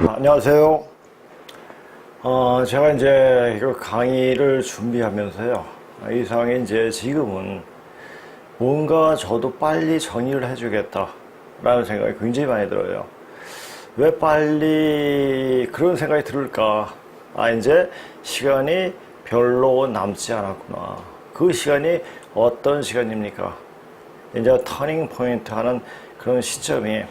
안녕하세요. 제가 이제 이거 강의를 준비하면서요. 이 상황에 이제 지금은 뭔가 저도 빨리 정리를 해주겠다라는 생각이 굉장히 많이 들어요. 왜 빨리 그런 생각이 들을까? 이제 시간이 별로 남지 않았구나. 그 시간이 어떤 시간입니까? 이제 터닝 포인트 하는 그런 시점이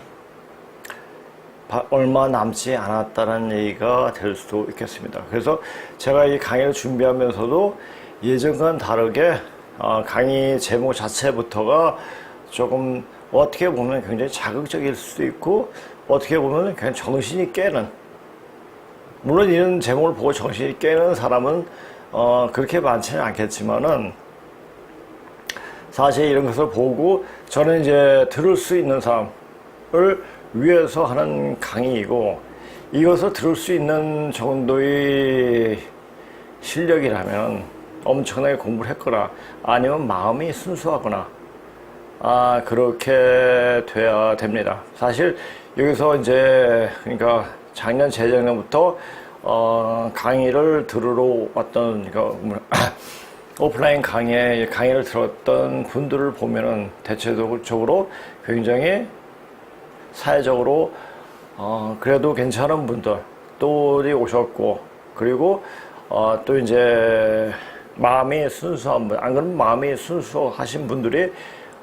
얼마 남지 않았다는 얘기가 될 수도 있겠습니다. 그래서 제가 이 강의를 준비하면서도 예전과는 다르게 강의 제목 자체부터가 조금 어떻게 보면 굉장히 자극적일 수도 있고 어떻게 보면 그냥 정신이 깨는, 물론 이런 제목을 보고 정신이 깨는 사람은 그렇게 많지는 않겠지만은 사실 이런 것을 보고 저는 이제 들을 수 있는 사람을 위해서 하는 강의이고, 이것을 들을 수 있는 정도의 실력이라면 엄청나게 공부를 했거나 아니면 마음이 순수하거나 그렇게 돼야 됩니다. 사실 여기서 이제 그러니까 작년 재작년부터 강의를 들으러 왔던 오프라인 강의를 들었던 분들을 보면은 대체적으로 굉장히 사회적으로 그래도 괜찮은 분들이 오셨고, 그리고 또 이제 마음이 순수한 분, 안 그러면 마음이 순수하신 분들이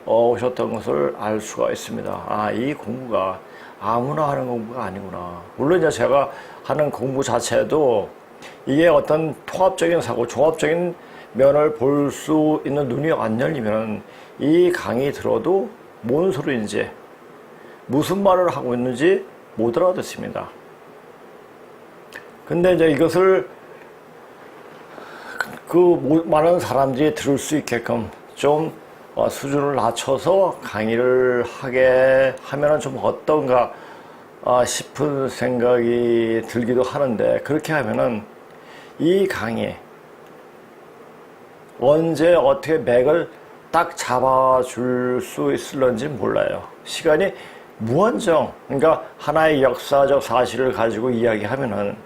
오셨던 것을 알 수가 있습니다. 이 공부가 아무나 하는 공부가 아니구나. 물론 이제 제가 하는 공부 자체도 이게 어떤 통합적인 사고, 종합적인 면을 볼 수 있는 눈이 안 열리면 이 강의 들어도 뭔 소리인지, 무슨 말을 하고 있는지 못 알아듣습니다. 근데 이제 이것을 많은 사람들이 들을 수 있게끔 좀 수준을 낮춰서 강의를 하게 하면은 좀 어떤가 싶은 생각이 들기도 하는데, 그렇게 하면은 이 강의 언제 어떻게 맥을 딱 잡아줄 수 있을런지 몰라요. 시간이 무한정, 그러니까 하나의 역사적 사실을 가지고 이야기하면은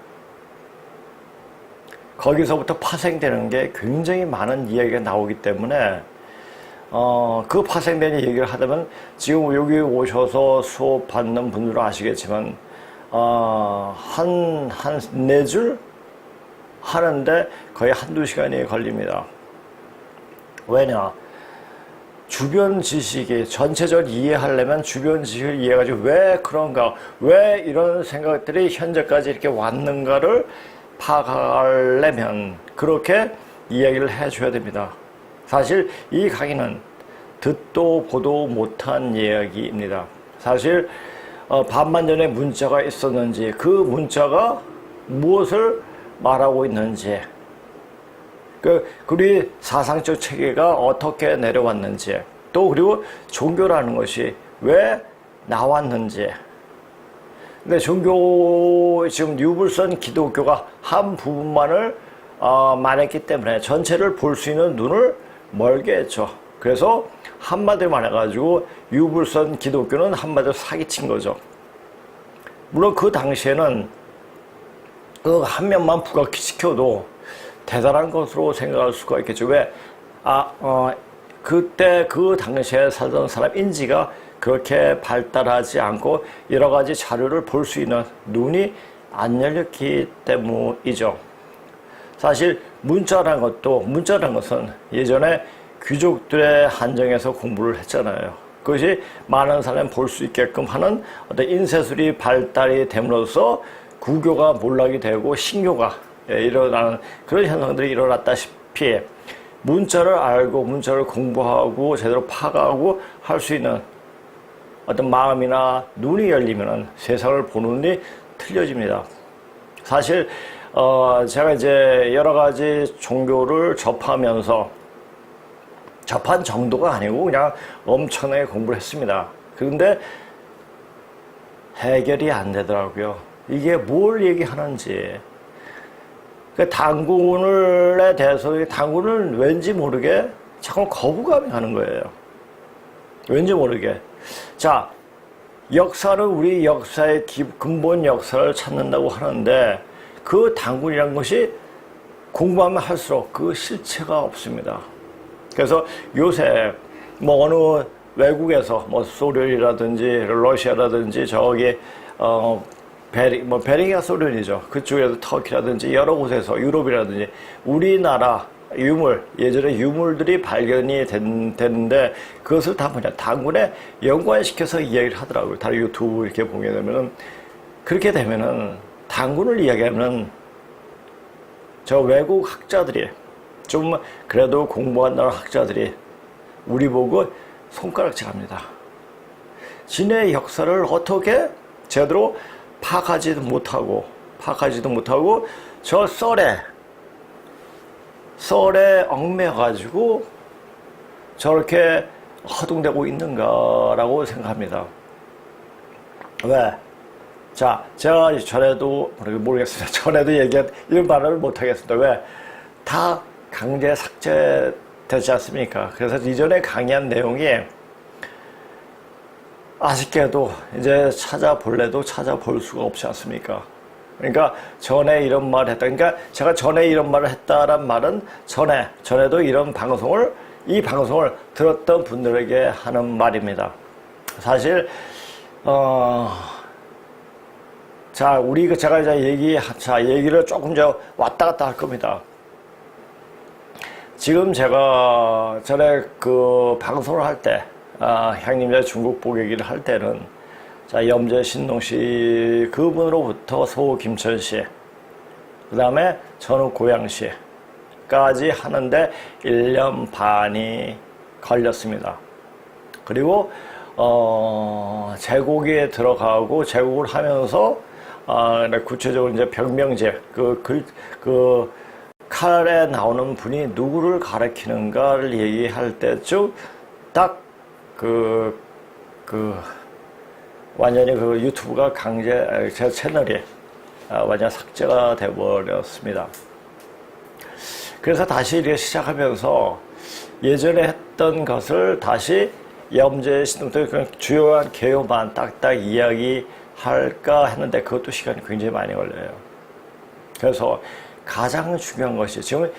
거기서부터 파생되는 게 굉장히 많은 이야기가 나오기 때문에 그 파생된 얘기를 하다면, 지금 여기 오셔서 수업 받는 분들은 아시겠지만 한 네 줄 하는데 거의 한두 시간이 걸립니다. 왜냐? 주변 지식이 전체적으로 이해하려면 주변 지식을 이해해가지고 왜 그런가, 왜 이런 생각들이 현재까지 이렇게 왔는가를 파악하려면 그렇게 이야기를 해줘야 됩니다. 사실 이 강의는 듣도 보도 못한 이야기입니다. 사실 반만 전에 문자가 있었는지, 그 문자가 무엇을 말하고 있는지, 우리 사상적 체계가 어떻게 내려왔는지, 또 그리고 종교라는 것이 왜 나왔는지. 근데 종교, 지금 유불선 기독교가 한 부분만을 말했기 때문에 전체를 볼 수 있는 눈을 멀게 했죠. 그래서 한마디로 말해가지고 유불선 기독교는 한마디로 사기친 거죠. 물론 그 당시에는 그 한 면만 부각시켜도 대단한 것으로 생각할 수가 있겠죠. 왜? 그때 그 당시에 살던 사람 인지가 그렇게 발달하지 않고 여러 가지 자료를 볼 수 있는 눈이 안 열렸기 때문이죠. 사실 문자라는 것은 예전에 귀족들의 한정에서 공부를 했잖아요. 그것이 많은 사람이 볼 수 있게끔 하는 어떤 인쇄술이 발달이 됨으로써 구교가 몰락이 되고 신교가 일어나는 그런 현상들이 일어났다시피, 문자를 알고 문자를 공부하고 제대로 파악하고 할 수 있는 어떤 마음이나 눈이 열리면 세상을 보는 눈이 틀려집니다. 사실 제가 이제 여러 가지 종교를 접하면서, 접한 정도가 아니고 그냥 엄청나게 공부를 했습니다. 그런데 해결이 안 되더라고요. 이게 뭘 얘기하는지. 당군에 대해서, 당군은 왠지 모르게 자꾸 거부감이 가는 거예요. 왠지 모르게. 자, 역사는 우리 역사의 근본 역사를 찾는다고 하는데 그 단군이라는 것이 공부하면 할수록 그 실체가 없습니다. 그래서 요새 뭐 어느 외국에서 뭐 소련이라든지 러시아라든지 저기 베링이가 소련이죠. 그쪽에서 터키라든지 여러 곳에서 유럽이라든지 우리나라 유물, 예전에 유물들이 발견이 됐는데 그것을 다 뭐냐 단군에 연관시켜서 이야기를 하더라고요. 다른 유튜브 이렇게 보게 되면은 그렇게 되면은 단군을 이야기하면 저 외국 학자들이 좀 그래도 공부한다는 학자들이 우리 보고 손가락질합니다. 진의 역사를 어떻게 제대로 파악하지도 못하고 저 썰에 얽매가지고 저렇게 허둥대고 있는가라고 생각합니다. 왜? 자, 제가 전에도 모르겠습니다. 전에도 얘기한 이런 말을 못하겠습니다. 왜? 다 강제 삭제되지 않습니까? 그래서 이전에 강의한 내용이 아쉽게도 이제 찾아볼래도 찾아볼 수가 없지 않습니까? 그러니까 전에 이런 말을 했다. 그러니까 제가 전에 이런 말을 했다란 말은 전에도 이런 이 방송을 들었던 분들에게 하는 말입니다. 사실 자, 제가 이제 얘기를 조금 왔다 갔다 할 겁니다. 지금 제가 전에 그 방송을 할 때, 형님의 중국 보고 얘기를 할 때는, 자, 염제 신동 씨, 그분으로부터 소 김천 씨, 그 다음에 전후 고양 씨까지 하는데 1년 반이 걸렸습니다. 그리고, 제국에 들어가고, 제국을 하면서, 구체적으로 이제 병명제, 칼에 나오는 분이 누구를 가리키는가를 얘기할 때쯤 딱 완전히 그 유튜브가 제 채널이 완전 삭제가 돼버렸습니다. 그래서 다시 이렇게 시작하면서 예전에 했던 것을 다시 염제 신동도 주요한 개요만 딱딱 이야기할까 했는데 그것도 시간이 굉장히 많이 걸려요. 그래서 가장 중요한 것이 지금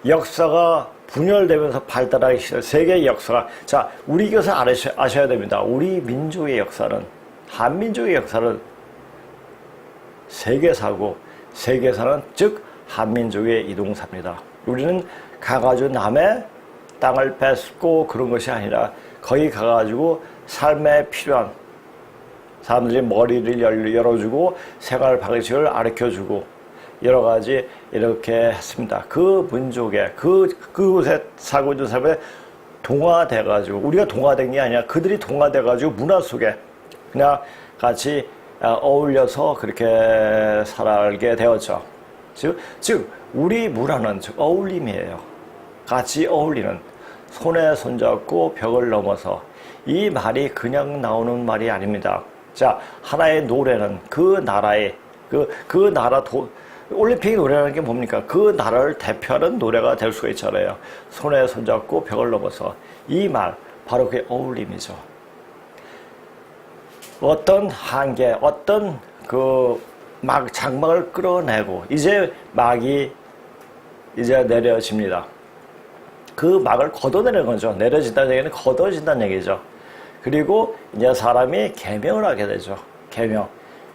역사가 분열되면서 발달하기 시작 세계의 역사가 자 우리 이것을 아셔야 됩니다. 우리 민족의 역사는 한민족의 역사는 세계사고 세계사는 즉 한민족의 이동사입니다. 우리는 가가지고 남의 땅을 뺏고 그런 것이 아니라 거기 가가지고 삶에 필요한 사람들이 머리를 열어주고 생활 방식을 가르쳐주고 여러 가지 이렇게 했습니다. 그 민족에 그곳에 살고 있는 사람에 동화돼가지고 우리가 동화된 게 아니라 그들이 동화돼가지고 문화 속에 그냥 같이 어울려서 그렇게 살게 되었죠. 즉 우리 문화는 즉 어울림이에요. 같이 어울리는 손에 손잡고 벽을 넘어서 이 말이 그냥 나오는 말이 아닙니다. 자 하나의 노래는 그 나라의 그 나라 올림픽 노래라는 게 뭡니까? 그 나라를 대표하는 노래가 될 수가 있잖아요. 손에 손잡고 벽을 넘어서 이 말 바로 그게 어울림이죠. 어떤 한계, 어떤 장막을 끌어내고 이제 막이 이제 내려집니다. 그 막을 걷어내는 거죠. 내려진다는 얘기는 걷어진다는 얘기죠. 그리고 이제 사람이 계명을 하게 되죠. 계명.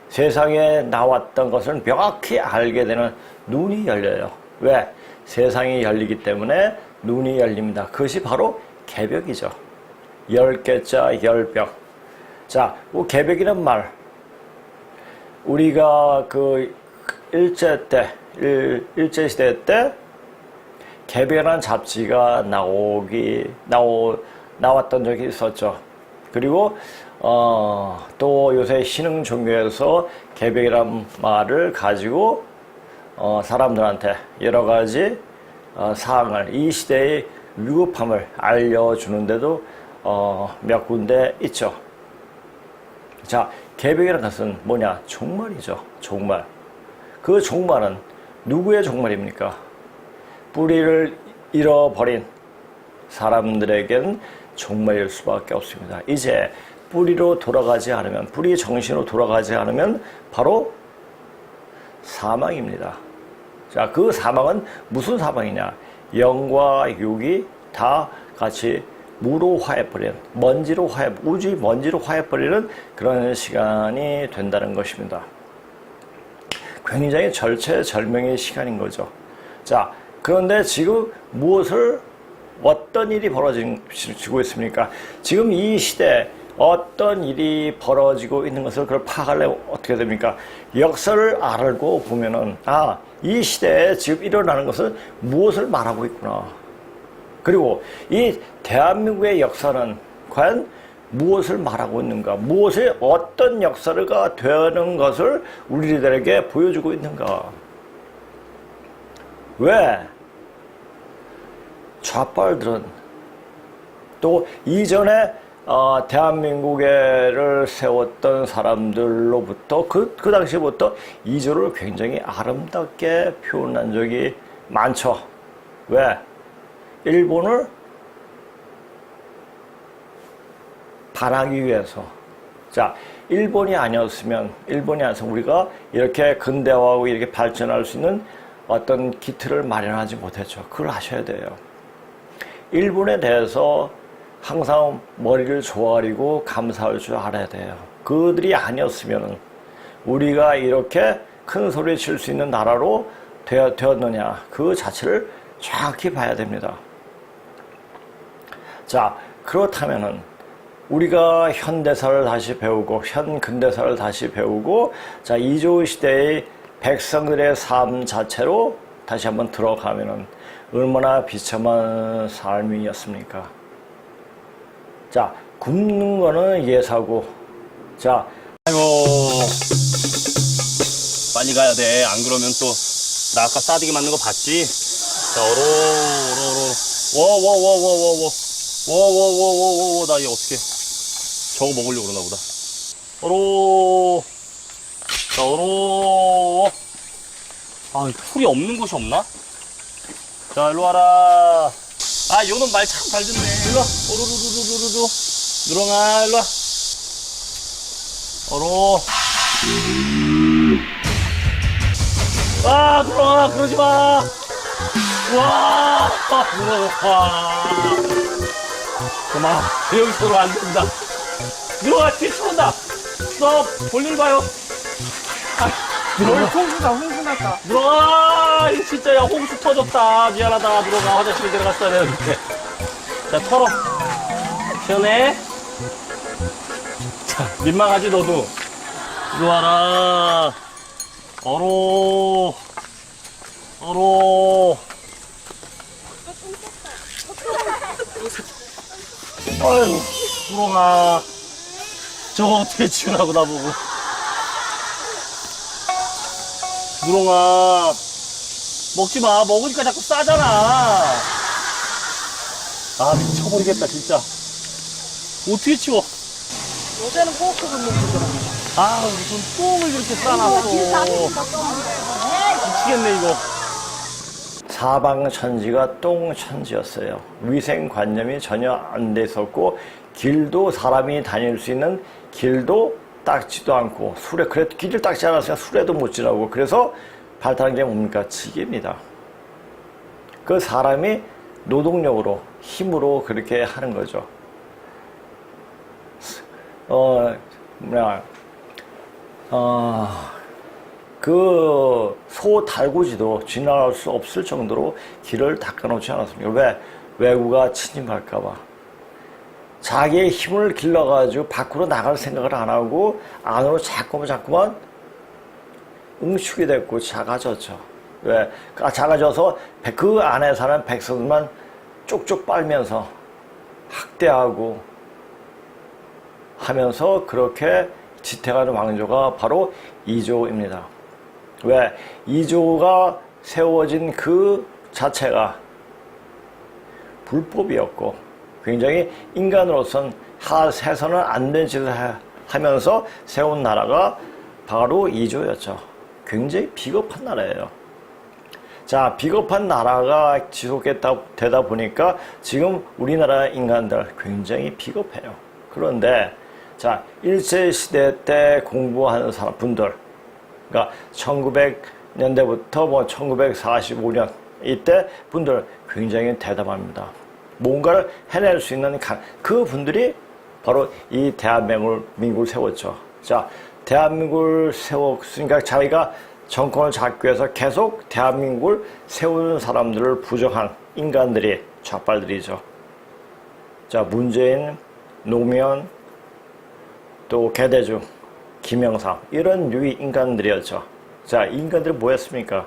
세상에 나왔던 것을 명확히 알게 되는 눈이 열려요. 왜? 세상이 열리기 때문에 눈이 열립니다. 그것이 바로 개벽이죠. 10개자 10벽. 자, 개벽이란 말. 우리가 일제시대 때 개벽이라는 잡지가 나왔던 적이 있었죠. 그리고 또 요새 신흥 종교에서 개벽이란 말을 가지고 사람들한테 여러 가지 사항을 이 시대의 위급함을 알려주는데도 몇 군데 있죠. 자, 개벽이라는 것은 뭐냐? 종말이죠. 종말. 그 종말은 누구의 종말입니까? 뿌리를 잃어버린 사람들에게는 종말일 수밖에 없습니다. 이제 뿌리로 돌아가지 않으면, 뿌리 정신으로 돌아가지 않으면 바로 사망입니다. 자, 그 사망은 무슨 사망이냐? 영과 육이 다 같이 무로 화해버리는, 먼지로 우주의 먼지로 화해버리는 그런 시간이 된다는 것입니다. 굉장히 절체절명의 시간인 거죠. 자, 그런데 지금 어떤 일이 벌어지고 있습니까? 지금 이 시대에 어떤 일이 벌어지고 있는 것을 그걸 파악하려면 어떻게 됩니까? 역사를 알고 보면은, 이 시대에 지금 일어나는 것은 무엇을 말하고 있구나. 그리고 이 대한민국의 역사는 과연 무엇을 말하고 있는가? 어떤 역사가 되는 것을 우리들에게 보여주고 있는가? 왜? 좌빨들은 또 이전에 대한민국을 세웠던 사람들로부터 그 당시부터 이조를 굉장히 아름답게 표현한 적이 많죠. 왜? 일본을 반하기 위해서. 자, 일본이 아니었으면 우리가 이렇게 근대화하고 이렇게 발전할 수 있는 어떤 기틀을 마련하지 못했죠. 그걸 아셔야 돼요. 일본에 대해서 항상 머리를 조아리고 감사할 줄 알아야 돼요. 그들이 아니었으면 우리가 이렇게 큰 소리 칠 수 있는 나라로 되었느냐, 그 자체를 정확히 봐야 됩니다. 자, 그렇다면은 우리가 현대사를 다시 배우고 현근대사를 다시 배우고, 자, 이조 시대의 백성들의 삶 자체로 다시 한번 들어가면은 얼마나 비참한 삶이었습니까? 자, 굶는 거는 예사고. 자, 아이고, 빨리 가야 돼. 안 그러면 또 나 아까 싸대기 맞는 거 봤지? 자, 워워워워워워워워워워워워워워, 나 이거 어떻게 저거 먹으려고 그러나 보다. 자, 풀이 없는 곳이 없나? 자, 일로 와라. 요놈 말 참 잘 듣네. 일로 와. 오로로로로로로. 누렁아, 일로 와. 누렁아, 그러지 마. 와, 누렁아. 그만. 여기서로 안 된다. 누렁아, 뒤에 쳐온다. 볼일 봐요. 홍수 났다. 누렁아, 진짜, 야, 홍수 터졌다. 미안하다, 누렁아. 화장실에 들어갔어야 되는데. 자, 털어. 시원해? 자, 민망하지, 너도? 이리 와라. 아유, 누렁아. 저거 어떻게 치우라고, 나보고. 누렁아, 먹지 마. 먹으니까 자꾸 싸잖아. 미쳐버리겠다, 진짜. 어떻게 치워? 요새는 꼬꼬를 먹는구나. 무슨 똥을 이렇게 싸놨어. 미치겠네, 이거. 사방천지가 똥천지였어요. 위생관념이 전혀 안 돼 있었고, 길도 사람이 다닐 수 있는 길도 닦지도 않고, 그래, 길을 닦지 않았으니까 수레도 못 지나고, 그래서 발달한 게 뭡니까? 지게입니다. 그 사람이 노동력으로, 힘으로 그렇게 하는 거죠. 그 소 달구지도 지나갈 수 없을 정도로 길을 닦아놓지 않았습니다. 왜? 외구가 침입할까봐. 자기의 힘을 길러가지고 밖으로 나갈 생각을 안 하고 안으로 자꾸만 응축이 됐고 작아졌죠. 왜? 작아져서 그 안에 사는 백성들만 쪽쪽 빨면서 학대하고 하면서 그렇게 지탱하는 왕조가 바로 이조입니다. 왜? 이조가 세워진 그 자체가 불법이었고 굉장히 인간으로선 해서는 안 된 짓을 하면서 세운 나라가 바로 이조였죠. 굉장히 비겁한 나라예요. 자, 비겁한 나라가 지속되다 보니까 지금 우리나라 인간들 굉장히 비겁해요. 그런데 자, 일제시대 때 공부하는 분들, 그러니까 1900년대부터 뭐 1945년 이때 분들 굉장히 대담합니다. 뭔가를 해낼 수 있는 그 분들이 바로 이 대한민국을 세웠죠. 자, 대한민국을 세웠으니까 자기가 정권을 잡기 위해서 계속 대한민국을 세우는 사람들을 부정한 인간들이 좌빨들이죠. 자, 문재인, 노무현, 또 개대중, 김영삼 이런 유의 인간들이었죠. 자, 이 인간들이 뭐였습니까?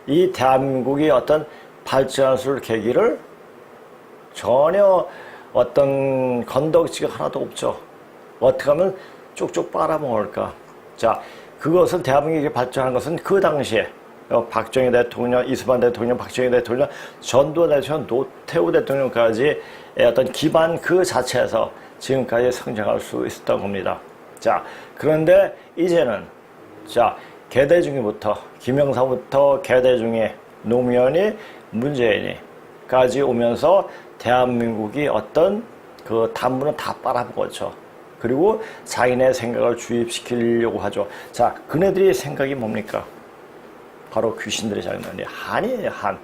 이 대한민국이 어떤 발전할 수 있는 계기를 전혀 어떤 건덕지가 하나도 없죠. 어떻게 하면 쪽쪽 빨아먹을까? 자, 그것은 대한민국이 발전한 것은 그 당시에 박정희 대통령, 이승만 대통령, 박정희 대통령, 전두환 대통령, 노태우 대통령까지 어떤 기반 그 자체에서 지금까지 성장할 수 있었던 겁니다. 자, 그런데 이제는 자, 개대중이부터 김영삼부터 개대중이 노무현이 문재인이까지 오면서 대한민국이 어떤 그 단문을 다 빨아먹었죠. 그리고 자기네 생각을 주입시키려고 하죠. 자, 그네들의 생각이 뭡니까? 바로 귀신들의 장난이 한이에요. 한.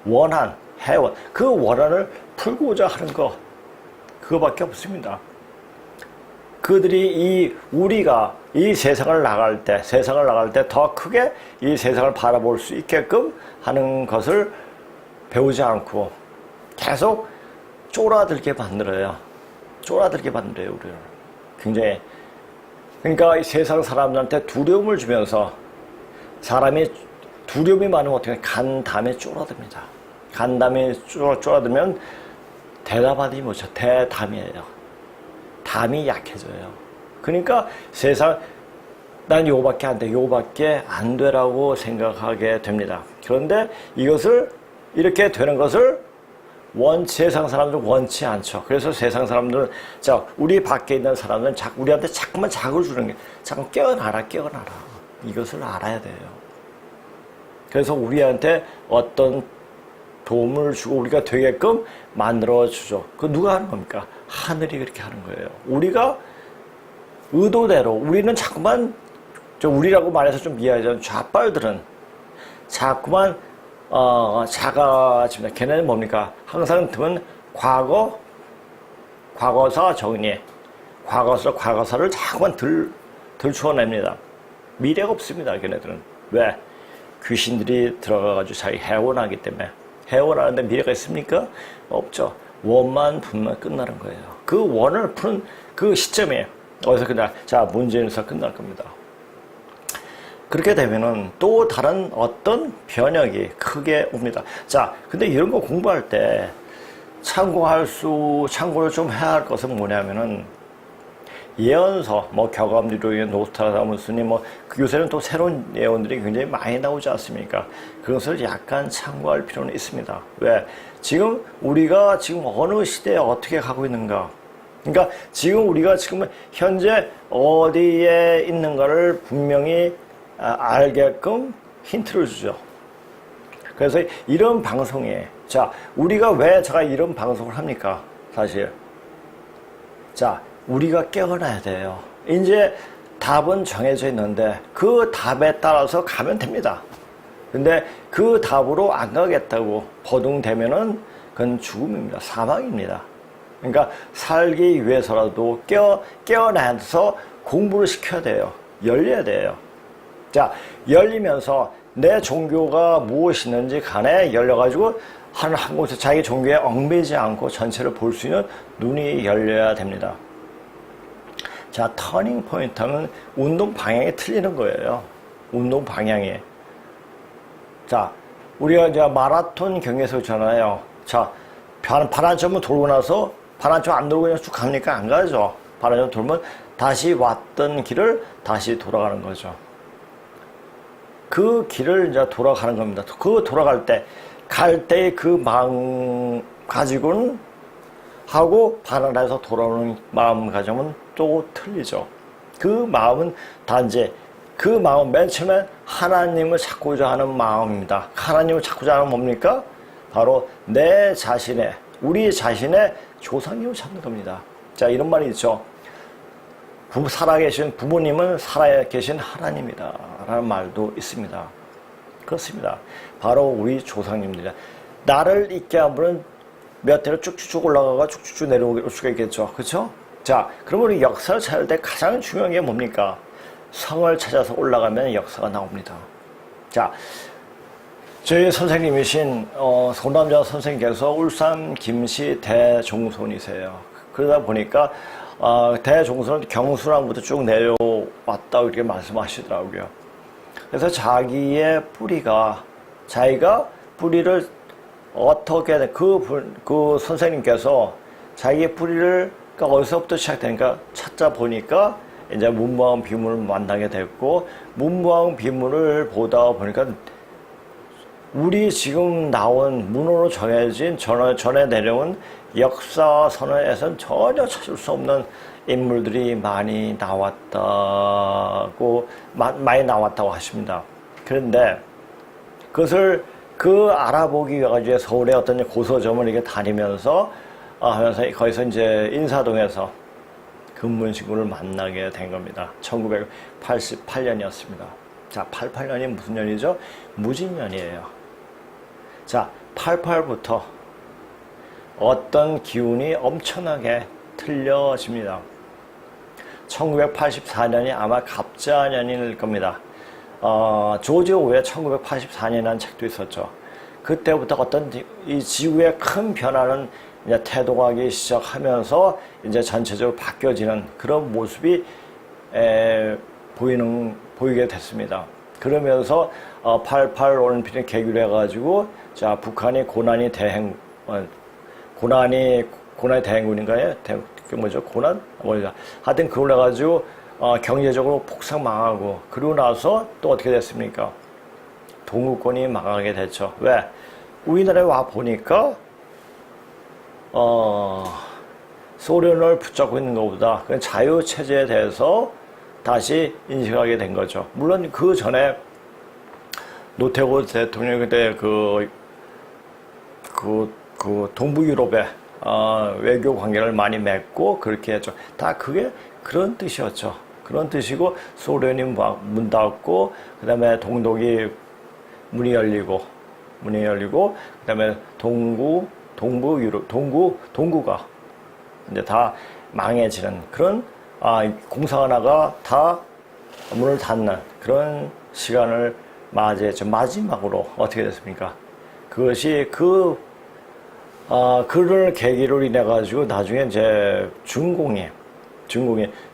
원한, 해원. 그 원한을 풀고자 하는 거 그거밖에 없습니다. 그들이 우리가 이 세상을 나갈 때 더 크게 이 세상을 바라볼 수 있게끔 하는 것을 배우지 않고 계속 쫄아들게 만들어요. 우리를. 굉장히. 그러니까 이 세상 사람들한테 두려움을 주면서 사람이 두려움이 많으면 어떻게 간담에 쫄아듭니다. 간담에 쫄아들면 대답하지 못해. 대담이에요. 담이 약해져요. 그러니까 세상 난 요거밖에 안 돼. 요거밖에 안 되라고 생각하게 됩니다. 그런데 이것을 이렇게 되는 것을 세상 사람들은 원치 않죠. 그래서 세상 사람들은 자, 우리 밖에 있는 사람들은 우리한테 자꾸만 자극을 주는 게 자꾸 깨어나라. 이것을 알아야 돼요. 그래서 우리한테 어떤 도움을 주고 우리가 되게끔 만들어주죠. 그 누가 하는 겁니까? 하늘이 그렇게 하는 거예요. 우리가 의도대로 우리는 자꾸만 우리라고 말해서 좀 이해하자면 좌빨들은 자꾸만 작아집니다. 걔네는 뭡니까? 항상 들으면 과거사 정리, 과거사를 자꾸만 들추어냅니다. 미래가 없습니다. 걔네들은. 왜? 귀신들이 들어가가지고 자기 해원하기 때문에. 해원하는데 미래가 있습니까? 없죠. 원만 분만 끝나는 거예요. 그 원을 푸는 그 시점에 어디서 끝나? 자, 문재인에서 끝날 겁니다. 그렇게 되면은 또 다른 어떤 변혁이 크게 옵니다. 자, 근데 이런 거 공부할 때 참고를 좀 해야 할 것은 뭐냐면은 예언서, 격암리로의 노스트라다무스니 요새는 또 새로운 예언들이 굉장히 많이 나오지 않습니까? 그것을 약간 참고할 필요는 있습니다. 왜? 지금 우리가 지금 어느 시대에 어떻게 가고 있는가? 그러니까 지금 우리가 지금 현재 어디에 있는가를 분명히 알게끔 힌트를 주죠. 그래서 이런 방송에 자, 우리가 왜 제가 이런 방송을 합니까? 사실 자, 우리가 깨어나야 돼요. 이제 답은 정해져 있는데 그 답에 따라서 가면 됩니다. 근데 그 답으로 안 가겠다고 버둥대면은 그건 죽음입니다. 사망입니다. 그러니까 살기 위해서라도 깨어나서 공부를 시켜야 돼요. 열려야 돼요. 자, 열리면서 내 종교가 무엇이 있는지 간에 열려가지고 한 곳에 자기 종교에 얽매이지 않고 전체를 볼 수 있는 눈이 열려야 됩니다. 자, 터닝 포인트 하면 운동 방향이 틀리는 거예요. 운동 방향이. 자, 우리가 이제 마라톤 경기에서 있잖아요. 자, 반환점을 돌고 나서 반환점 안 돌고 그냥 쭉 갑니까? 안 가죠. 반환점 돌면 다시 왔던 길을 다시 돌아가는 거죠. 그 길을 이제 돌아가는 겁니다. 그 돌아갈 때, 갈 때의 그 마음 가지고는 하고 반환해서 돌아오는 마음가짐은 또 틀리죠. 그 마음은 단지 그 마음 맨 처음에 하나님을 찾고자 하는 마음입니다. 하나님을 찾고자 하는 뭡니까? 바로 내 자신의 우리 자신의 조상님을 찾는 겁니다. 자, 이런 말이 있죠. 살아계신 부모님은 살아계신 하나님이다 라는 말도 있습니다. 그렇습니다. 바로 우리 조상님들이다. 나를 있게 하면 몇 대로 쭉쭉쭉 올라가가 쭉쭉쭉 내려올 수가 있겠죠. 그렇죠? 자, 그러면 우리 역사를 찾을 때 가장 중요한 게 뭡니까? 성을 찾아서 올라가면 역사가 나옵니다. 자, 저희 선생님이신 손남자 선생님께서 울산 김씨 대종손이세요. 그러다 보니까 대종손은 경순왕부터 쭉 내려왔다 이렇게 말씀하시더라고요. 그래서 자기의 뿌리가 자기가 뿌리를 어떻게 그 선생님께서 자기의 뿌리를 어디서부터 시작되니까 찾자 보니까 이제 문무왕 비문을 만나게 됐고 문무왕 비문을 보다 보니까 우리 지금 나온 문호로 정해진 전에 내려온 역사선에서는 전혀 찾을 수 없는 인물들이 많이 나왔다고 하십니다. 그런데 그것을 알아보기 위해 서울의 어떤 고서점을 이렇게 다니면서 하면서 거기서 이제 인사동에서 금문신군을 만나게 된 겁니다. 1988년이었습니다. 자, 88년이 무슨 년이죠? 무진년이에요. 자, 88부터 어떤 기운이 엄청나게 틀려집니다. 1984년이 아마 갑자년일 겁니다. 조지 오웰의 1984년이라는 책도 있었죠. 그때부터 어떤 이 지구의 큰 변화는 이제 태동하기 시작하면서 이제 전체적으로 바뀌어지는 그런 모습이 보이게 됐습니다. 그러면서 88 올림픽을 계기로 해가지고 자 북한이 고난이 대행군인가요? 뭐죠? 하여튼 그걸 해가지고 경제적으로 폭삭 망하고 그러고 나서 또 어떻게 됐습니까? 동구권이 망하게 됐죠. 왜? 우리나라에 와 보니까 소련을 붙잡고 있는 것보다 그 자유체제에 대해서 다시 인식하게 된 거죠. 물론 그 전에 노태우 대통령이 그때 동부 유럽에 외교 관계를 많이 맺고 그렇게 했죠. 다 그게 그런 뜻이었죠. 그런 뜻이고 소련이 문 닫고 그다음에 동독이 문이 열리고 그다음에 동부 유럽 동구가 이제 다 망해지는 그런 공사 하나가 다 문을 닫는 그런 시간을 맞이했죠. 마지막으로 어떻게 됐습니까? 그것이 그를 계기로 인해 가지고 나중에 이제 중공이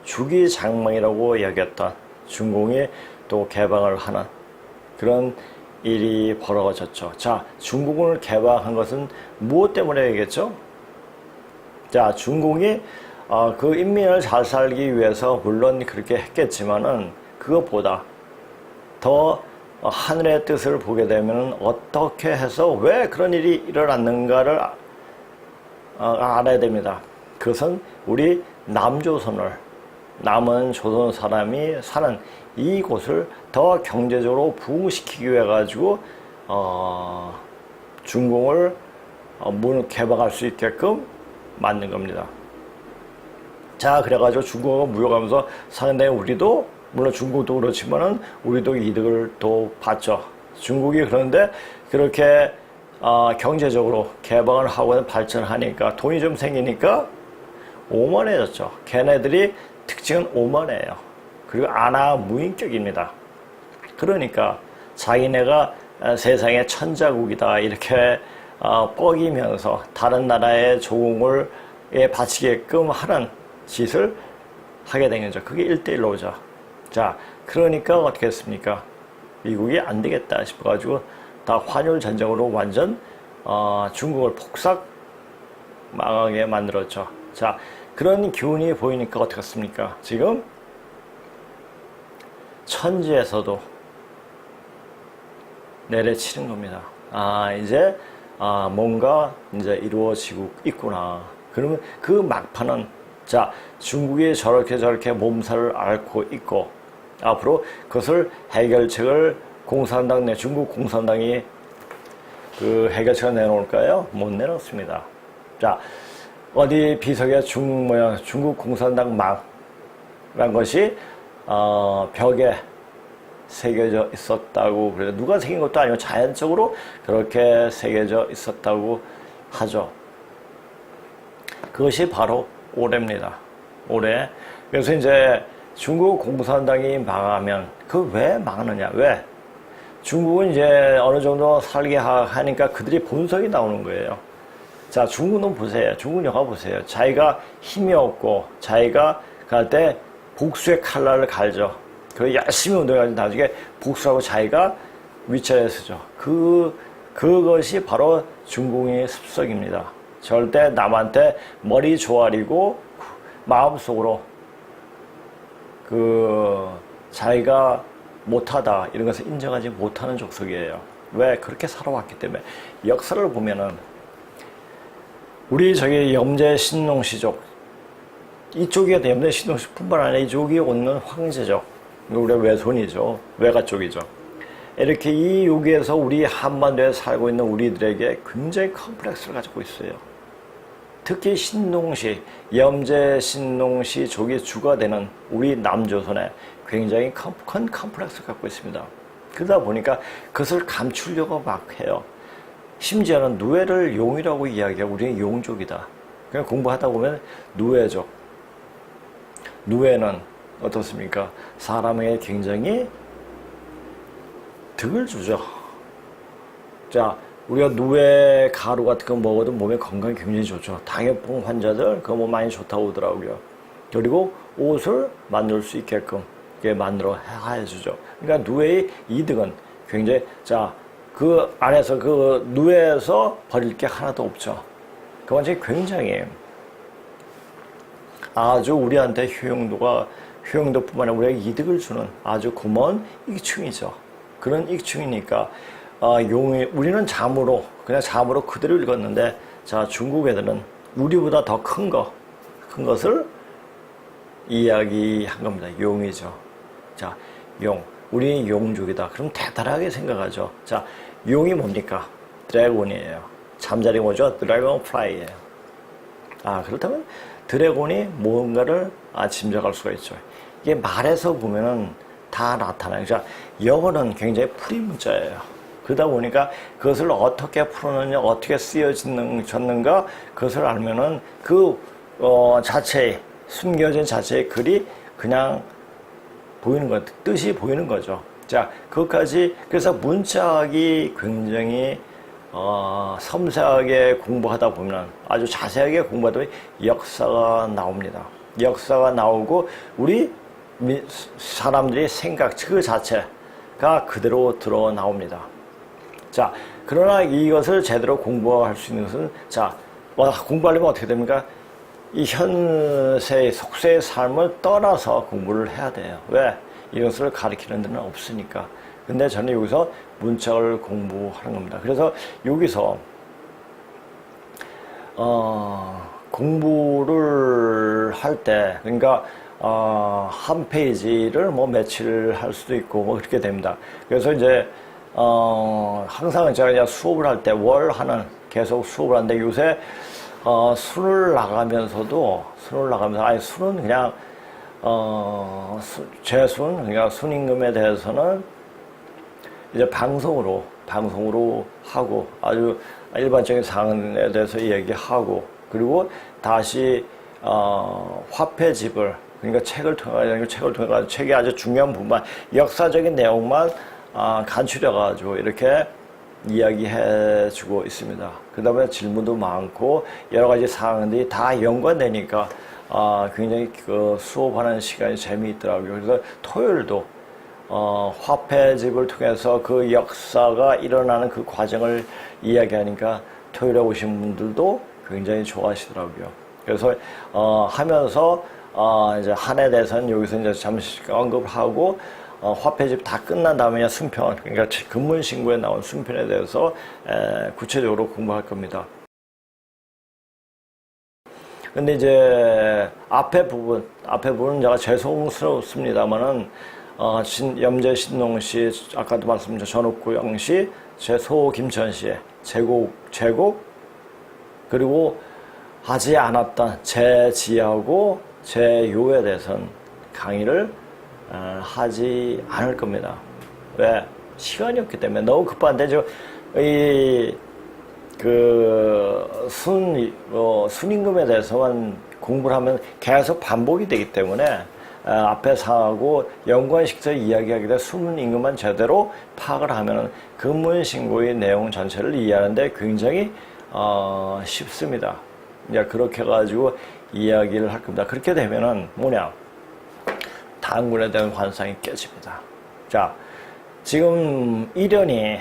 주기장망이라고 여겼던 중공이 또 개방을 하는 그런 일이 벌어졌죠. 자, 중공을 개방한 것은 무엇 때문에겠죠? 자, 중공이 그 인민을 잘 살기 위해서 물론 그렇게 했겠지만은 그것보다 더 하늘의 뜻을 보게 되면 어떻게 해서 왜 그런 일이 일어났는가를 알아야 됩니다. 그것은 우리 남은 조선 사람이 사는 이곳을 더 경제적으로 부흥시키기 위해 가지고 중공을 문을 개방할 수 있게끔 만든 겁니다. 자, 그래가지고 중국하고 무역하면서 상당히 우리도 물론 중국도 그렇지만은 우리도 이득을 또 봤죠. 중국이 그런데 그렇게 경제적으로 개방을 하고 발전하니까 돈이 좀 생기니까 오만해졌죠. 걔네들이 특징은 오만해요. 그리고 안하무인격입니다. 그러니까 자기네가 세상의 천자국이다 이렇게 뻐기면서 다른 나라의 조공을 바치게끔 하는 짓을 하게 된 거죠. 그게 1대1로 오죠. 자, 그러니까 어떻게 했습니까? 미국이 안 되겠다 싶어가지고 다 환율 전쟁으로 완전 중국을 폭삭 망하게 만들었죠. 자, 그런 기운이 보이니까 어떻게 했습니까? 지금 천지에서도 내려치는 겁니다. 이제 뭔가 이제 이루어지고 있구나. 그러면 그 막판은 자, 중국이 저렇게 몸살을 앓고 있고 앞으로 그것을 해결책을 중국 공산당이 그 해결책을 내놓을까요? 못 내놓습니다. 자, 어디 비석에 중국 공산당 망란 것이 벽에 새겨져 있었다고. 그래서 누가 새긴 것도 아니고 자연적으로 그렇게 새겨져 있었다고 하죠. 그것이 바로 올해입니다. 올해. 그래서 이제 중국 공산당이 망하면 그 왜 망하느냐? 왜? 중국은 이제 어느 정도 살게 하니까 그들이 본성이 나오는 거예요. 자, 중국은 보세요. 중국 영화 보세요. 자기가 힘이 없고 자기가 갈 때 복수의 칼날을 갈죠. 그 열심히 운동해가지고 나중에 복수하고 자기가 위치에 서죠. 그것이 바로 중국의 습성입니다. 절대 남한테 머리 조아리고 마음속으로 자기가 못하다 이런 것을 인정하지 못하는 족속이에요. 왜? 그렇게 살아왔기 때문에. 역사를 보면은 우리 저기 염제 신농시족 이쪽이 염제 신농시뿐만 아니라 이쪽이 오는 황제족, 우리 외손이죠. 외가 쪽이죠. 이렇게 이 여기에서 우리 한반도에 살고 있는 우리들에게 굉장히 컴플렉스를 가지고 있어요. 특히 신농시, 염제 신농시 족이 주가 되는 우리 남조선에 굉장히 큰 컴플렉스를 갖고 있습니다. 그러다 보니까 그것을 감추려고 막 해요. 심지어는 누에를 용이라고 이야기하고 우리는 용족이다. 그냥 공부하다 보면 누에족. 누에는 어떻습니까? 사람에게 굉장히 득을 주죠. 자, 우리가 누에 가루 같은 거 먹어도 몸에 건강에 굉장히 좋죠. 당뇨병 환자들 그거 뭐 많이 좋다고 하더라고요. 그리고 옷을 만들 수 있게끔 이렇게 만들어 해주죠. 그러니까 누에의 이득은 굉장히, 자, 그 안에서 그 누에에서 버릴 게 하나도 없죠. 그 완전히 굉장히 아주 우리한테 효용도뿐만 아니라 우리에게 이득을 주는 아주 고마운 익충이죠. 그런 익충이니까 우리는 그냥 잠으로 그대로 읽었는데, 자, 중국 애들은 우리보다 더 큰 것을 이야기한 겁니다. 용이죠. 자, 용. 우리는 용족이다. 그럼 대단하게 생각하죠. 자, 용이 뭡니까? 드래곤이에요. 잠자리 뭐죠? 드래곤 플라이예요. 그렇다면 드래곤이 뭔가를 짐작할 수가 있죠. 이게 말에서 보면은 다 나타나요. 자, 영어는 굉장히 풀이 문자예요. 그러다 보니까 그것을 어떻게 풀었느냐, 어떻게 쓰여졌는가, 그것을 알면은 숨겨진 자체의 글이 그냥 보이는 것, 뜻이 보이는 거죠. 자, 그것까지, 그래서 문자학이 굉장히, 섬세하게 공부하다 보면, 아주 자세하게 공부하다 보면 역사가 나옵니다. 역사가 나오고, 우리 사람들이 생각, 그 자체가 그대로 드러 나옵니다. 자, 그러나 이것을 제대로 공부할 수 있는 것은, 자, 공부하려면 어떻게 됩니까? 이 현세의 속세의 삶을 떠나서 공부를 해야 돼요. 왜? 이것을 가르치는 데는 없으니까. 근데 저는 여기서 문자를 공부하는 겁니다. 그래서 여기서 공부를 할 때, 그러니까 한 페이지를 뭐 며칠 할 수도 있고 뭐 그렇게 됩니다. 그래서 이제 항상 제가 그냥 수업을 할 때 계속 수업을 하는데, 요새 술을 나가면서 술은 그냥 제 그러니까 순임금에 대해서는 이제 방송으로 하고, 아주 일반적인 사항에 대해서 얘기하고, 그리고 다시 화폐집을, 그러니까 책을 통해 책이 아주 중요한 부분만, 역사적인 내용만 간추려가지고 이렇게 이야기해주고 있습니다. 그 다음에 질문도 많고 여러 가지 사항들이 다 연관되니까 굉장히 수업하는 시간이 재미있더라고요. 그래서 토요일도 화폐집을 통해서 그 역사가 일어나는 그 과정을 이야기하니까 토요일에 오신 분들도 굉장히 좋아하시더라고요. 그래서 하면서 이제 한 해 대해서는 여기서 이제 잠시 언급을 하고, 화폐집 다 끝난 다음에 순편, 그러니까 금문신고에 나온 순편에 대해서 구체적으로 공부할 겁니다. 근데 이제 앞에 부분은 제가 죄송스럽습니다만은 염제 신농시, 아까도 말씀드린 전옥구영시, 제소 김천시, 제곡, 그리고 하지 않았던 제지하고 제요에 대해서는 강의를 하지 않을 겁니다. 왜? 시간이 없기 때문에 너무 급한데 순임금에 대해서만 공부를 하면 계속 반복이 되기 때문에 앞에 상하고 연관식서 이야기하기 때문에 순임금만 제대로 파악을 하면 금문신고의 내용 전체를 이해하는데 굉장히 쉽습니다. 이제 그렇게 해가지고 이야기를 할 겁니다. 그렇게 되면은 뭐냐? 단군에 대한 환상이 깨집니다. 자, 지금 이련이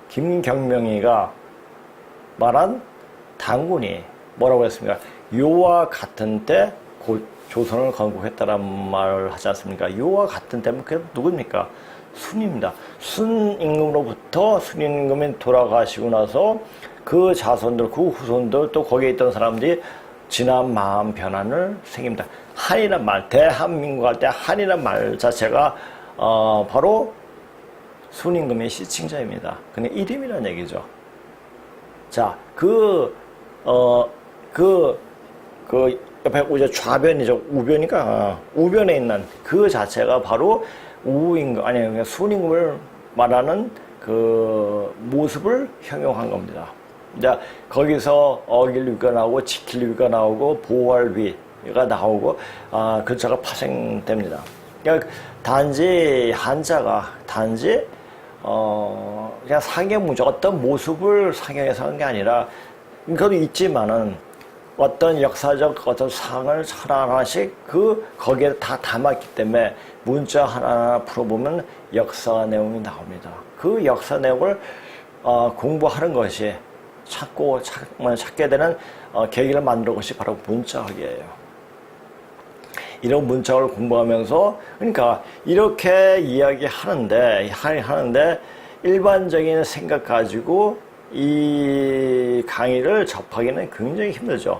김경명이가 말한 단군이 뭐라고 했습니까? 요와 같은 때 조선을 건국했다라는 말을 하지 않습니까? 요와 같은 때면 그게 누굽니까? 순입니다. 순임금으로부터 순임금이 돌아가시고 나서 그 자손들, 그 후손들 또 거기에 있던 사람들이 진한 마음 변환을 생깁니다. 한이란 말, 대한민국 할 때 한이란 말 자체가 바로 순임금의 시칭자입니다. 그냥 이름이라는 얘기죠. 자, 옆에 이제 좌변이죠. 우변이니까, 우변에 있는 그 자체가 바로 우임금, 아니, 순임금을 말하는 그 모습을 형용한 겁니다. 이제 거기서 어길 위가 나오고, 지킬 위가 나오고, 보호할 위가 나오고, 글자가 파생됩니다. 그러니까 단지 한자가, 그냥 상형문자, 어떤 모습을 상형해서 한 게 아니라, 그것도 있지만은, 어떤 역사적 어떤 상을 하나하나씩 거기에 다 담았기 때문에 문자 하나하나 풀어보면 역사 내용이 나옵니다. 그 역사 내용을 공부하는 것이 찾게 되는 계기를 만드는 것이 바로 문자학이에요. 이런 문자학을 공부하면서 그러니까 이렇게 이야기하는데 일반적인 생각 가지고 이 강의를 접하기는 굉장히 힘들죠.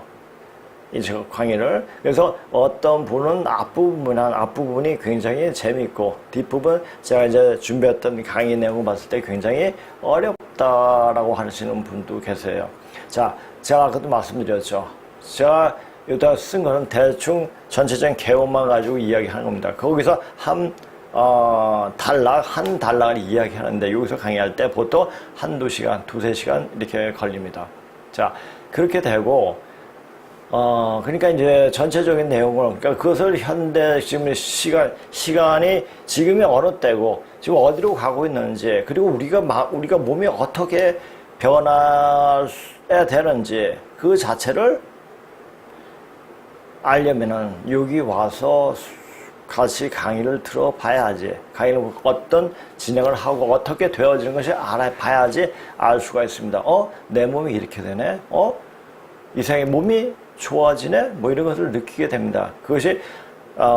이 강의를. 그래서 어떤 분은 앞부분이 굉장히 재밌고, 뒷부분 제가 이제 준비했던 강의 내용을 봤을 때 굉장히 어렵다라고 하시는 분도 계세요. 자, 제가 아까도 말씀드렸죠. 제가 여기다 쓴 거는 대충 전체적인 개요만 가지고 이야기하는 겁니다. 거기서 한 단락을 이야기하는데, 여기서 강의할 때 보통 한두 시간, 두세 시간 이렇게 걸립니다. 자, 그렇게 되고, 그러니까 이제 전체적인 내용을, 그러니까 그것을 지금 시간이 지금이 어느 때고, 지금 어디로 가고 있는지, 그리고 우리가 몸이 어떻게 변화해야 되는지, 그 자체를 알려면은 여기 와서 같이 강의를 들어봐야지, 강의를 어떤 진행을 하고 어떻게 되어지는 것이 알아봐야지 알 수가 있습니다. 내 몸이 이렇게 되네? 이상의 몸이 좋아지네? 뭐 이런 것을 느끼게 됩니다. 그것이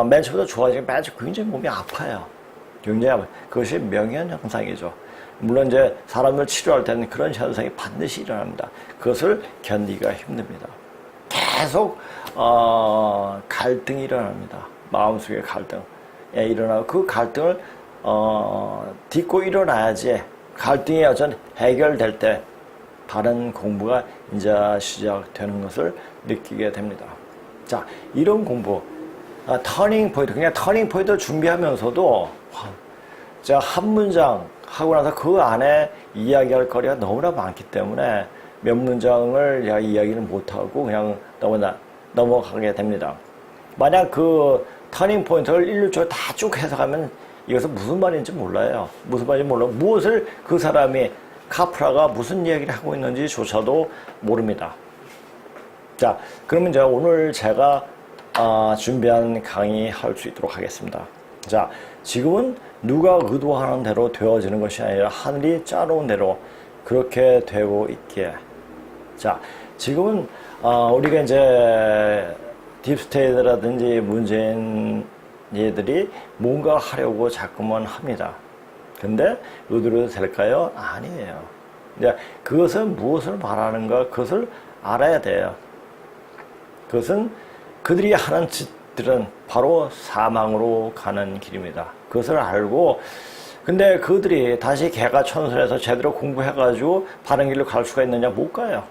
맨 처음부터 좋아지면 굉장히 몸이 아파요. 굉장히 아파요. 그것이 명현 현상이죠. 물론 이제 사람을 치료할 때는 그런 현상이 반드시 일어납니다. 그것을 견디기가 힘듭니다. 계속 갈등이 일어납니다. 마음속에 갈등 일어나고, 그 갈등을 딛고 일어나야지 갈등이 어떤 해결될 때 다른 공부가 이제 시작되는 것을 느끼게 됩니다. 자, 이런 공부, 터닝 포인트, 그냥 터닝 포인트를 준비하면서도 자, 한 문장 하고 나서 그 안에 이야기할 거리가 너무나 많기 때문에 몇 문장을 이야기를 못하고 그냥 넘어가게 됩니다. 만약 그 터닝 포인트를 일률적으로 다 쭉 해석하면 이것은 무슨 말인지 몰라요. 무엇을 그 사람이, 카프라가 무슨 이야기를 하고 있는지조차도 모릅니다. 자, 그러면 이제 오늘 제가 준비한 강의 할 수 있도록 하겠습니다. 자, 지금은 누가 의도하는 대로 되어지는 것이 아니라 하늘이 짜놓은 대로 그렇게 되고 있기에, 자, 지금은 우리가 이제 딥스테이트라든지 문재인 얘들이 뭔가 하려고 자꾸만 합니다. 근데 의도로 될까요? 아니에요. 이제 그것은 무엇을 말하는가, 그것을 알아야 돼요. 그것은 그들이 하는 짓들은 바로 사망으로 가는 길입니다. 그것을 알고, 근데 그들이 다시 개가천선해서 제대로 공부해가지고 바른 길로 갈 수가 있느냐? 못 가요.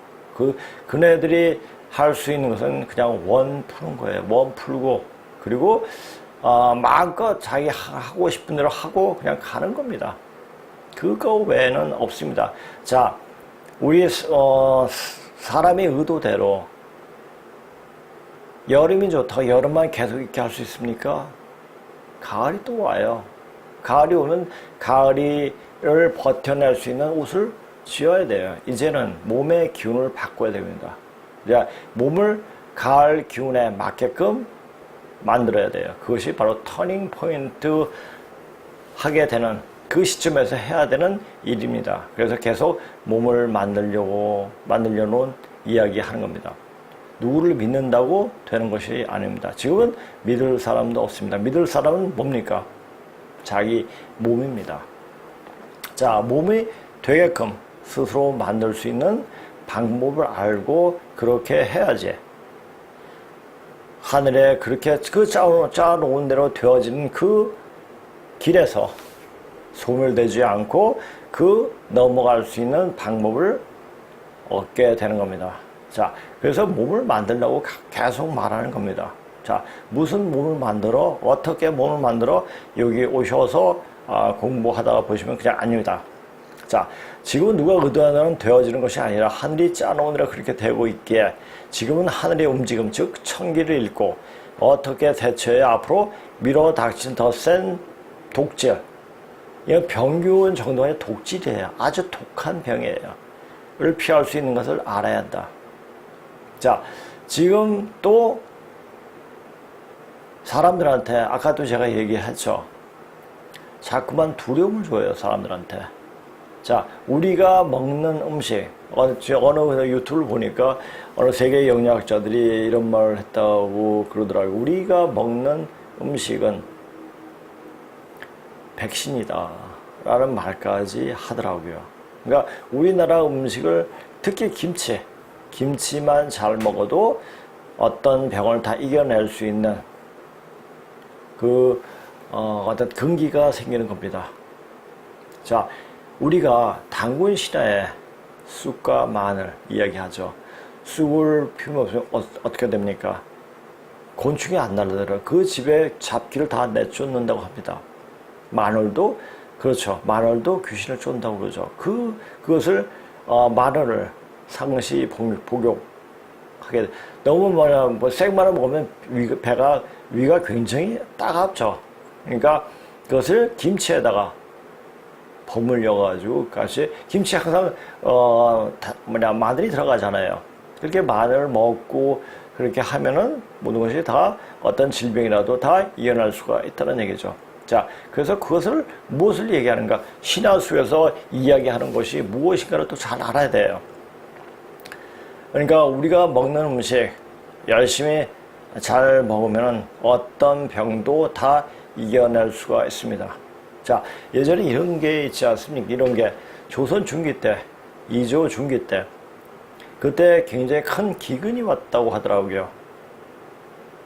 그네들이 할 수 있는 것은 그냥 원 푸는 거예요. 원 풀고 그리고 마음껏 자기 하고 싶은 대로 하고 그냥 가는 겁니다. 그거 외에는 없습니다. 자, 우리 사람의 의도대로 여름이 좋다. 여름만 계속 있게 할 수 있습니까? 가을이 또 와요. 가을이 오면 가을을 버텨낼 수 있는 옷을 지어야 돼요. 이제는 몸의 기운을 바꿔야 됩니다. 이제 몸을 가을 기운에 맞게끔 만들어야 돼요. 그것이 바로 터닝 포인트 하게 되는 그 시점에서 해야 되는 일입니다. 그래서 계속 몸을 만들려놓은 이야기 하는 겁니다. 누구를 믿는다고 되는 것이 아닙니다. 지금은 믿을 사람도 없습니다. 믿을 사람은 뭡니까? 자기 몸입니다. 자, 몸이 되게끔 스스로 만들 수 있는 방법을 알고 그렇게 해야지. 하늘에 그렇게 그 짜놓은 대로 되어지는 그 길에서 소멸되지 않고 그 넘어갈 수 있는 방법을 얻게 되는 겁니다. 자, 그래서 몸을 만들려고 계속 말하는 겁니다. 자, 무슨 몸을 만들어? 어떻게 몸을 만들어? 여기 오셔서 공부하다가 보시면 그냥 아닙니다. 자, 지금은 누가 의도하는 되어지는 것이 아니라 하늘이 짜놓은 대로 그렇게 되고 있기에 지금은 하늘의 움직임, 즉 천기를 읽고 어떻게 대처해야 앞으로 밀어닥친 더 센 독질, 이건 병균 정도의 독질이에요. 아주 독한 병이에요. 를 피할 수 있는 것을 알아야 한다. 자, 지금 또 사람들한테 아까도 제가 얘기했죠. 자꾸만 두려움을 줘요, 사람들한테. 자, 우리가 먹는 음식, 어느 유튜브를 보니까 어느 세계 영양학자들이 이런 말을 했다고 그러더라고요. 우리가 먹는 음식은 백신이다 라는 말까지 하더라고요. 그러니까 우리나라 음식을 특히 김치만 잘 먹어도 어떤 병을 다 이겨낼 수 있는 어떤 근기가 생기는 겁니다. 자, 우리가 당군 신화에 쑥과 마늘 이야기하죠. 쑥을 피우면 어떻게 됩니까? 곤충이 안 날아들어요. 그 집에 잡기를 다 내쫓는다고 합니다. 마늘도 그렇죠. 마늘도 귀신을 쫓는다고 그러죠. 그것을 마늘을 상시 복용하게 돼. 너무 생마늘 먹으면 위가 굉장히 따갑죠. 그러니까 그것을 김치에다가 버물려 가지고 같이 김치 항상 마늘이 들어가잖아요. 그렇게 마늘을 먹고 그렇게 하면은 모든 것이 다 어떤 질병이라도 다 이겨낼 수가 있다는 얘기죠. 자, 그래서 그것을 무엇을 얘기하는가? 신화수에서 이야기하는 것이 무엇인가를 또 잘 알아야 돼요. 그러니까 우리가 먹는 음식 열심히 잘 먹으면 어떤 병도 다 이겨낼 수가 있습니다. 자, 예전에 이런 게 있지 않습니까? 이런 게 조선 중기 때, 이조 중기 때, 그때 굉장히 큰 기근이 왔다고 하더라고요.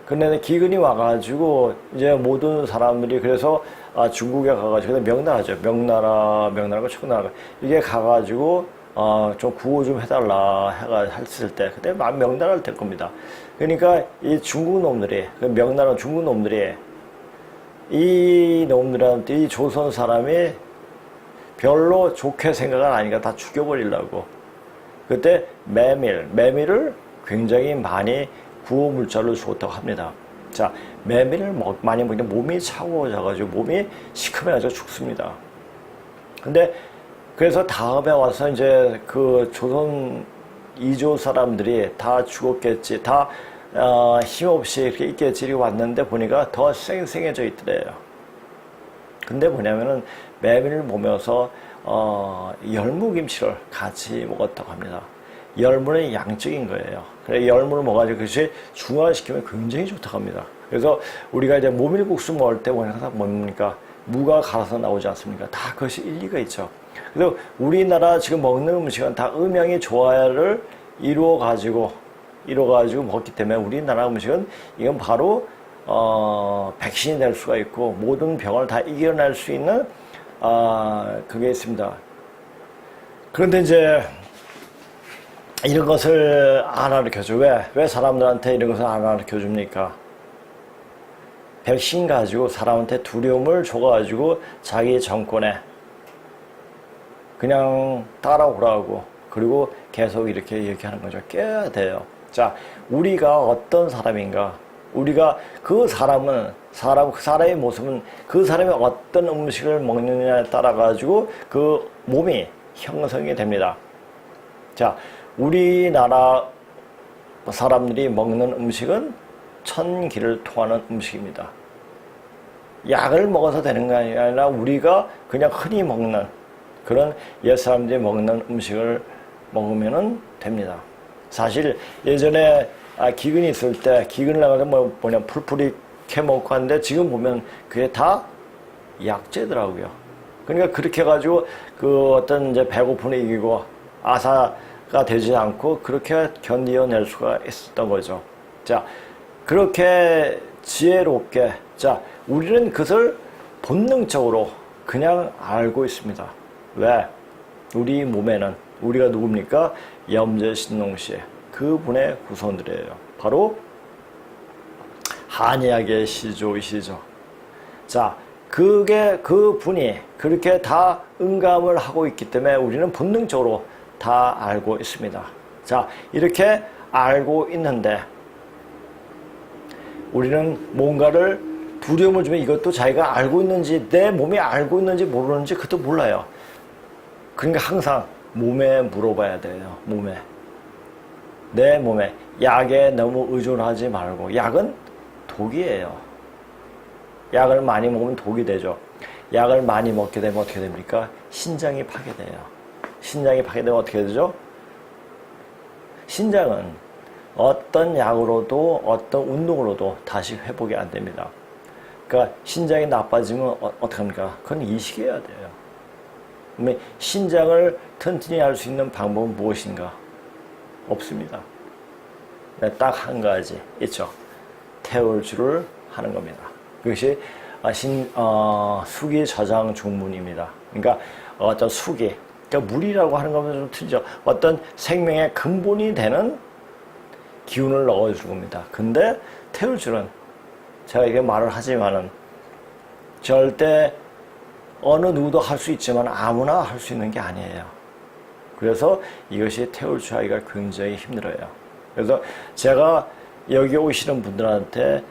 근데 기근이 와가지고 이제 모든 사람들이 그래서 중국에 가가지고 명나라죠. 명나라가 청나라가 이게 가가지고 좀 구호 좀 해달라 했을 때 그때 명나라를 될 겁니다. 그러니까 이 중국 놈들이 명나라 중국 놈들이 이 놈들한테 이 조선 사람이 별로 좋게 생각은 아니니까 다 죽여버리려고 그때 메밀을 굉장히 많이 구호 물자로 줬다고 합니다. 자, 메밀을 많이 먹으면 몸이 차가워져가지고 몸이 시큼해가지고 죽습니다. 근데 그래서 다음에 와서 이제 그 조선 이조 사람들이 다 죽었겠지, 다 힘없이 이렇게 있겠지 왔는데 보니까 더 쌩쌩해져 있더래요. 근데 뭐냐면은 메밀을 보면서 열무김치를 같이 먹었다고 합니다. 열무는 양적인 거예요. 그래 열무를 먹어가지고 그것이 중화시키면 굉장히 좋다고 합니다. 그래서 우리가 이제 모밀국수 먹을 때 항상 뭡니까? 무가 갈아서 나오지 않습니까? 다 그것이 일리가 있죠. 그래서 우리나라 지금 먹는 음식은 다 음양의 조화를 이루어가지고 먹기 때문에 우리나라 음식은 이건 바로 백신이 될 수가 있고 모든 병을 다 이겨낼 수 있는 그게 있습니다. 그런데 이제 이런 것을 안 가르쳐줘. 왜 사람들한테 이런 것을 안 가르쳐줍니까? 백신 가지고 사람한테 두려움을 줘가지고 자기 정권에 그냥 따라오라고, 그리고 계속 이렇게 얘기하는 거죠. 깨야 돼요. 자, 우리가 어떤 사람인가, 우리가 그 사람은 그 사람의 모습은 그 사람이 어떤 음식을 먹느냐에 따라 가지고 그 몸이 형성이 됩니다. 자, 우리나라 사람들이 먹는 음식은 천기를 통하는 음식입니다. 약을 먹어서 되는 게 아니라 우리가 그냥 흔히 먹는 그런 옛 사람들이 먹는 음식을 먹으면 됩니다. 사실 예전에 기근이 있을 때 기근을 나가서 뭐냐 풀풀이 캐먹고 하는데 지금 보면 그게 다 약재더라고요. 그러니까 그렇게 해가지고 그 어떤 이제 배고픔을 이기고 아사가 되지 않고 그렇게 견디어낼 수가 있었던 거죠. 자, 그렇게 지혜롭게, 자, 우리는 그것을 본능적으로 그냥 알고 있습니다. 왜? 우리 몸에는 우리가 누굽니까? 염제신농시 그분의 후손들이에요. 바로 한의학의 시조이시죠. 자, 그분이 그렇게 다 응감을 하고 있기 때문에 우리는 본능적으로 다 알고 있습니다. 자, 이렇게 알고 있는데 우리는 뭔가를 두려움을 주면 이것도 자기가 알고 있는지, 내 몸이 알고 있는지 모르는지 그것도 몰라요. 그러니까 항상 몸에 물어봐야 돼요. 몸에. 내 몸에. 약에 너무 의존하지 말고. 약은 독이에요. 약을 많이 먹으면 독이 되죠. 약을 많이 먹게 되면 어떻게 됩니까? 신장이 파괴돼요. 신장이 파괴되면 어떻게 되죠? 신장은 어떤 약으로도 어떤 운동으로도 다시 회복이 안 됩니다. 그러니까 신장이 나빠지면 어떡합니까? 그건 이식해야 돼요. 그러면 신장을 튼튼히 할 수 있는 방법은 무엇인가? 없습니다. 딱 한 가지 있죠. 태울주를 하는 겁니다. 그것이 수기 저장 중문입니다. 그러니까 어떤 수기, 그러니까 물이라고 하는 것은 좀 틀리죠. 어떤 생명의 근본이 되는 기운을 넣어줄 겁니다. 근데 태울주는 제가 이게 말을 하지만은 절대 어느 누구도 할 수 있지만 아무나 할 수 있는 게 아니에요. 그래서 이것이 태울주 하기가 굉장히 힘들어요. 그래서 제가 여기 오시는 분들한테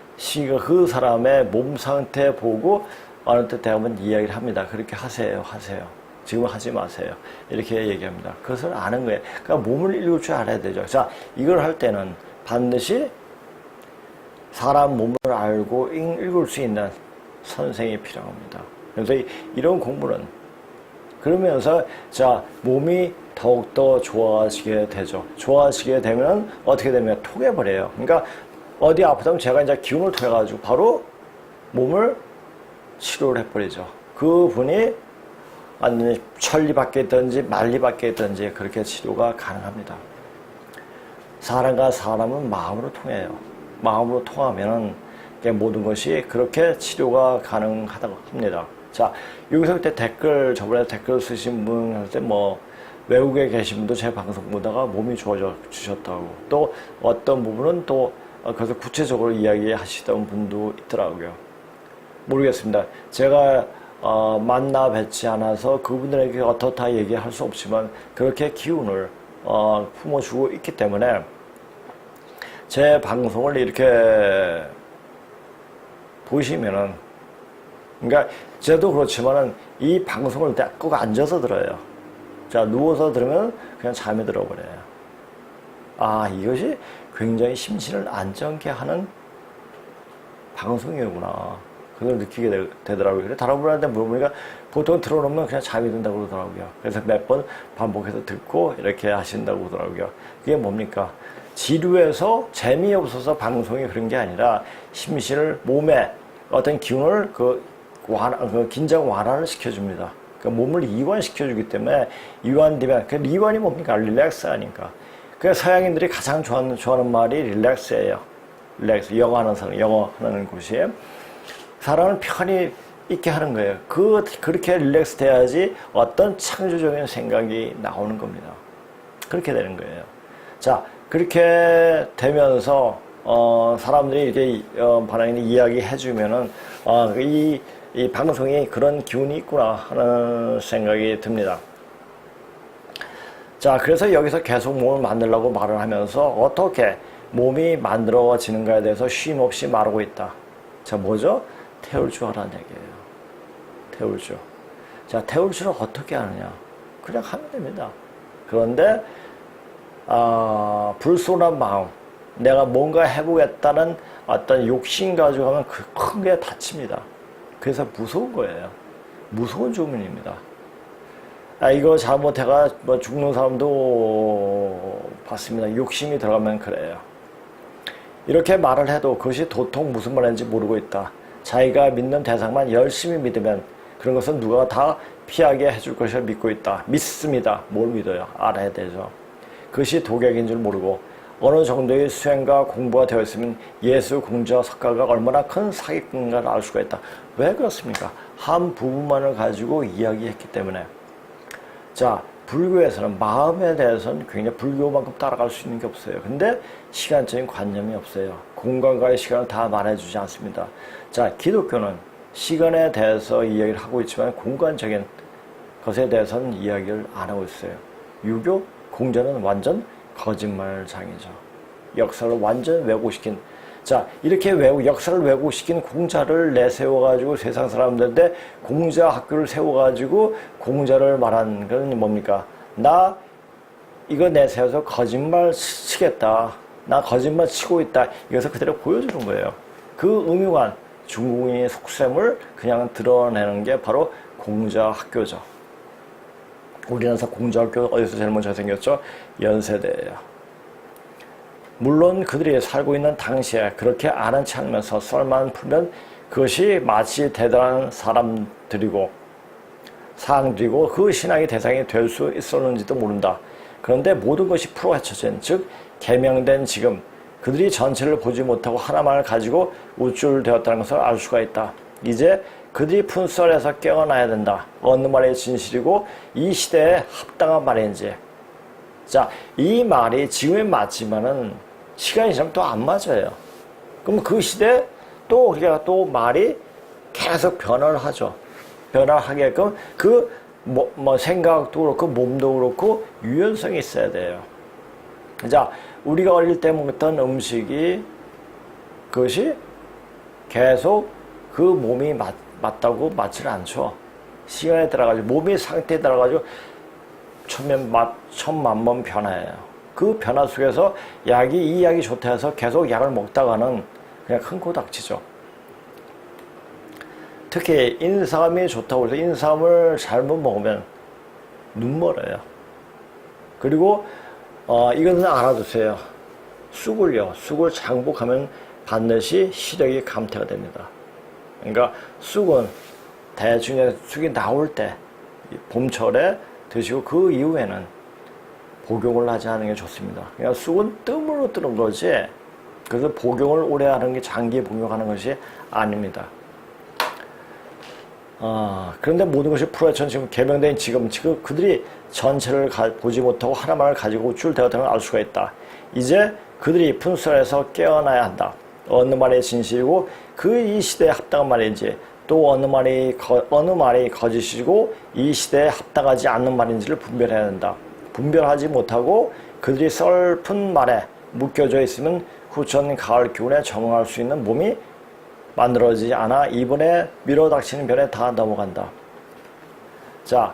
그 사람의 몸 상태 보고 어느 때 대하면 이야기를 합니다. 그렇게 하세요. 지금 하지 마세요. 이렇게 얘기합니다. 그것을 아는 거예요. 그러니까 몸을 읽을 줄 알아야 되죠. 자, 이걸 할 때는 반드시 사람 몸을 알고 읽을 수 있는 선생이 필요합니다. 그래서 이런 공부는 그러면서 자, 몸이 더욱더 좋아지게 되죠. 좋아지게 되면 어떻게 되면 통해버려요. 그러니까 어디 아프다면 제가 이제 기운을 통해가지고 바로 몸을 치료를 해버리죠. 그분이 완전히 천리밖에 있든지 만리밖에 있든지 그렇게 치료가 가능합니다. 사람과 사람은 마음으로 통해요. 마음으로 통하면은 모든 것이 그렇게 치료가 가능하다고 합니다. 자, 여기서 그때 저번에 댓글 쓰신 분한테 외국에 계신 분도 제 방송 보다가 몸이 좋아져 주셨다고, 또 어떤 부분은 또 그래서 구체적으로 이야기하시던 분도 있더라고요. 모르겠습니다. 제가 만나 뵙지 않아서 그분들에게 어떻다 얘기할 수 없지만 그렇게 기운을 품어주고 있기 때문에 제 방송을 이렇게 보시면은, 그러니까 저도 그렇지만은 이 방송을 꼭 앉아서 들어요. 자, 누워서 들으면 그냥 잠이 들어버려요. 아, 이것이 굉장히 심신을 안정케 하는 방송이구나. 그걸 느끼게 되더라고요. 그래서 다른 분한테 물어보니까 보통 틀어놓으면 그냥 잠이 든다고 그러더라고요. 그래서 몇 번 반복해서 듣고 이렇게 하신다고 그러더라고요. 그게 뭡니까? 지루해서 재미없어서 방송이 그런 게 아니라 심신을, 몸에 어떤 기운을 긴장 완화를 시켜줍니다. 그러니까 몸을 이완시켜주기 때문에 이완되면, 그 이완이 뭡니까? 릴렉스 하니까. 그래서 서양인들이 가장 좋아하는 말이 릴렉스예요. 릴렉스. 영어 하는 곳이. 사람을 편히 있게 하는 거예요. 그렇게 릴렉스 돼야지 어떤 창조적인 생각이 나오는 겁니다. 그렇게 되는 거예요. 자, 그렇게 되면서 사람들이 이렇게 반응이 이야기해주면은 이 방송이 그런 기운이 있구나 하는 생각이 듭니다. 자, 그래서 여기서 계속 몸을 만들려고 말을 하면서 어떻게 몸이 만들어지는가에 대해서 쉼 없이 말하고 있다. 자, 뭐죠? 태울 줄 알아는 얘기예요. 태울 줄. 자, 태울 줄을 어떻게 하느냐? 그냥 하면 됩니다. 그런데 불손한 마음, 내가 뭔가 해보겠다는 어떤 욕심 가지고 하면 큰 게 다칩니다. 그래서 무서운 거예요. 무서운 주문입니다. 이거 잘못해가 뭐 죽는 사람도 봤습니다. 욕심이 들어가면 그래요. 이렇게 말을 해도 그것이 도통 무슨 말인지 모르고 있다. 자기가 믿는 대상만 열심히 믿으면 그런 것은 누가 다 피하게 해줄 것을 믿고 있다. 믿습니다. 뭘 믿어요? 알아야 되죠. 그것이 독약인 줄 모르고 어느 정도의 수행과 공부가 되어 있으면 예수 공자 석가가 얼마나 큰 사기꾼인가를 알 수가 있다. 왜 그렇습니까? 한 부분만을 가지고 이야기했기 때문에. 자, 불교에서는 마음에 대해서는 굉장히 불교만큼 따라갈 수 있는 게 없어요. 근데 시간적인 관념이 없어요. 공간과의 시간을 다 말해주지 않습니다. 자, 기독교는 시간에 대해서 이야기를 하고 있지만 공간적인 것에 대해서는 이야기를 안 하고 있어요. 유교, 공자는 완전 거짓말장이죠. 역사를 완전 왜곡시킨. 자, 이렇게 역사를 왜곡시킨 공자를 내세워가지고 세상 사람들한테 공자 학교를 세워가지고 공자를 말한 건 뭡니까? 나 이거 내세워서 거짓말 치겠다. 나 거짓말 치고 있다. 이것을 그대로 보여주는 거예요. 그 음흉한 중국인의 속셈을 그냥 드러내는 게 바로 공자 학교죠. 우리나라에서 공자 학교 어디서 제일 먼저 생겼죠? 연세대예요. 물론 그들이 살고 있는 당시에 그렇게 아는 체 하면서 썰만 풀면 그것이 마치 대단한 사람들이고 사항들이고 그 신앙의 대상이 될 수 있었는지도 모른다. 그런데 모든 것이 풀어헤쳐진 즉 개명된 지금 그들이 전체를 보지 못하고 하나만을 가지고 우쭐되었다는 것을 알 수가 있다. 이제 그들이 푼썰에서 깨어나야 된다. 어느 말이 진실이고 이 시대에 합당한 말인지. 자, 이 말이 지금에 맞지만은 시간이 지나면 또 안 맞아요. 그럼 그 시대에 또 우리가 또 말이 계속 변화를 하죠. 변화하게끔 그 생각도 그렇고 몸도 그렇고 유연성이 있어야 돼요. 자, 우리가 어릴 때 먹었던 음식이 그것이 계속 그 몸이 맞다고 맞지를 않죠. 시간에 따라가지고 몸의 상태에 따라가지고 천만번 변화해요. 그 변화 속에서 이 약이 좋다 해서 계속 약을 먹다가는 그냥 큰 코 닥치죠. 특히 인삼이 좋다고 해서 인삼을 잘못 먹으면 눈 멀어요. 그리고 이것은 알아두세요. 쑥을 장복하면 반드시 시력이 감퇴가 됩니다. 그러니까 쑥은 대충 쑥이 나올 때 봄철에 드시고 그 이후에는 복용을 하지 않는 게 좋습니다. 그냥 쑥은 뜸으로 뜨는 거지. 그래서 복용을 오래 하는 게 장기 복용하는 것이 아닙니다. 그런데 모든 것이 프로에천 지금 개명된 지금 그들이 전체를 보지 못하고 하나만을 가지고 우쭐대었다는 걸 알 수가 있다. 이제 그들이 푼썰에서 깨어나야 한다. 어느 말이 진실이고 그 이 시대에 합당한 말인지 또 어느 말이 거짓이고 이 시대에 합당하지 않는 말인지를 분별해야 한다. 분별하지 못하고 그들이 썰픈 말에 묶여져 있으면 후천 가을 기운에 적응할 수 있는 몸이 만들어지지 않아 이번에 밀어닥치는 변에 다 넘어간다. 자,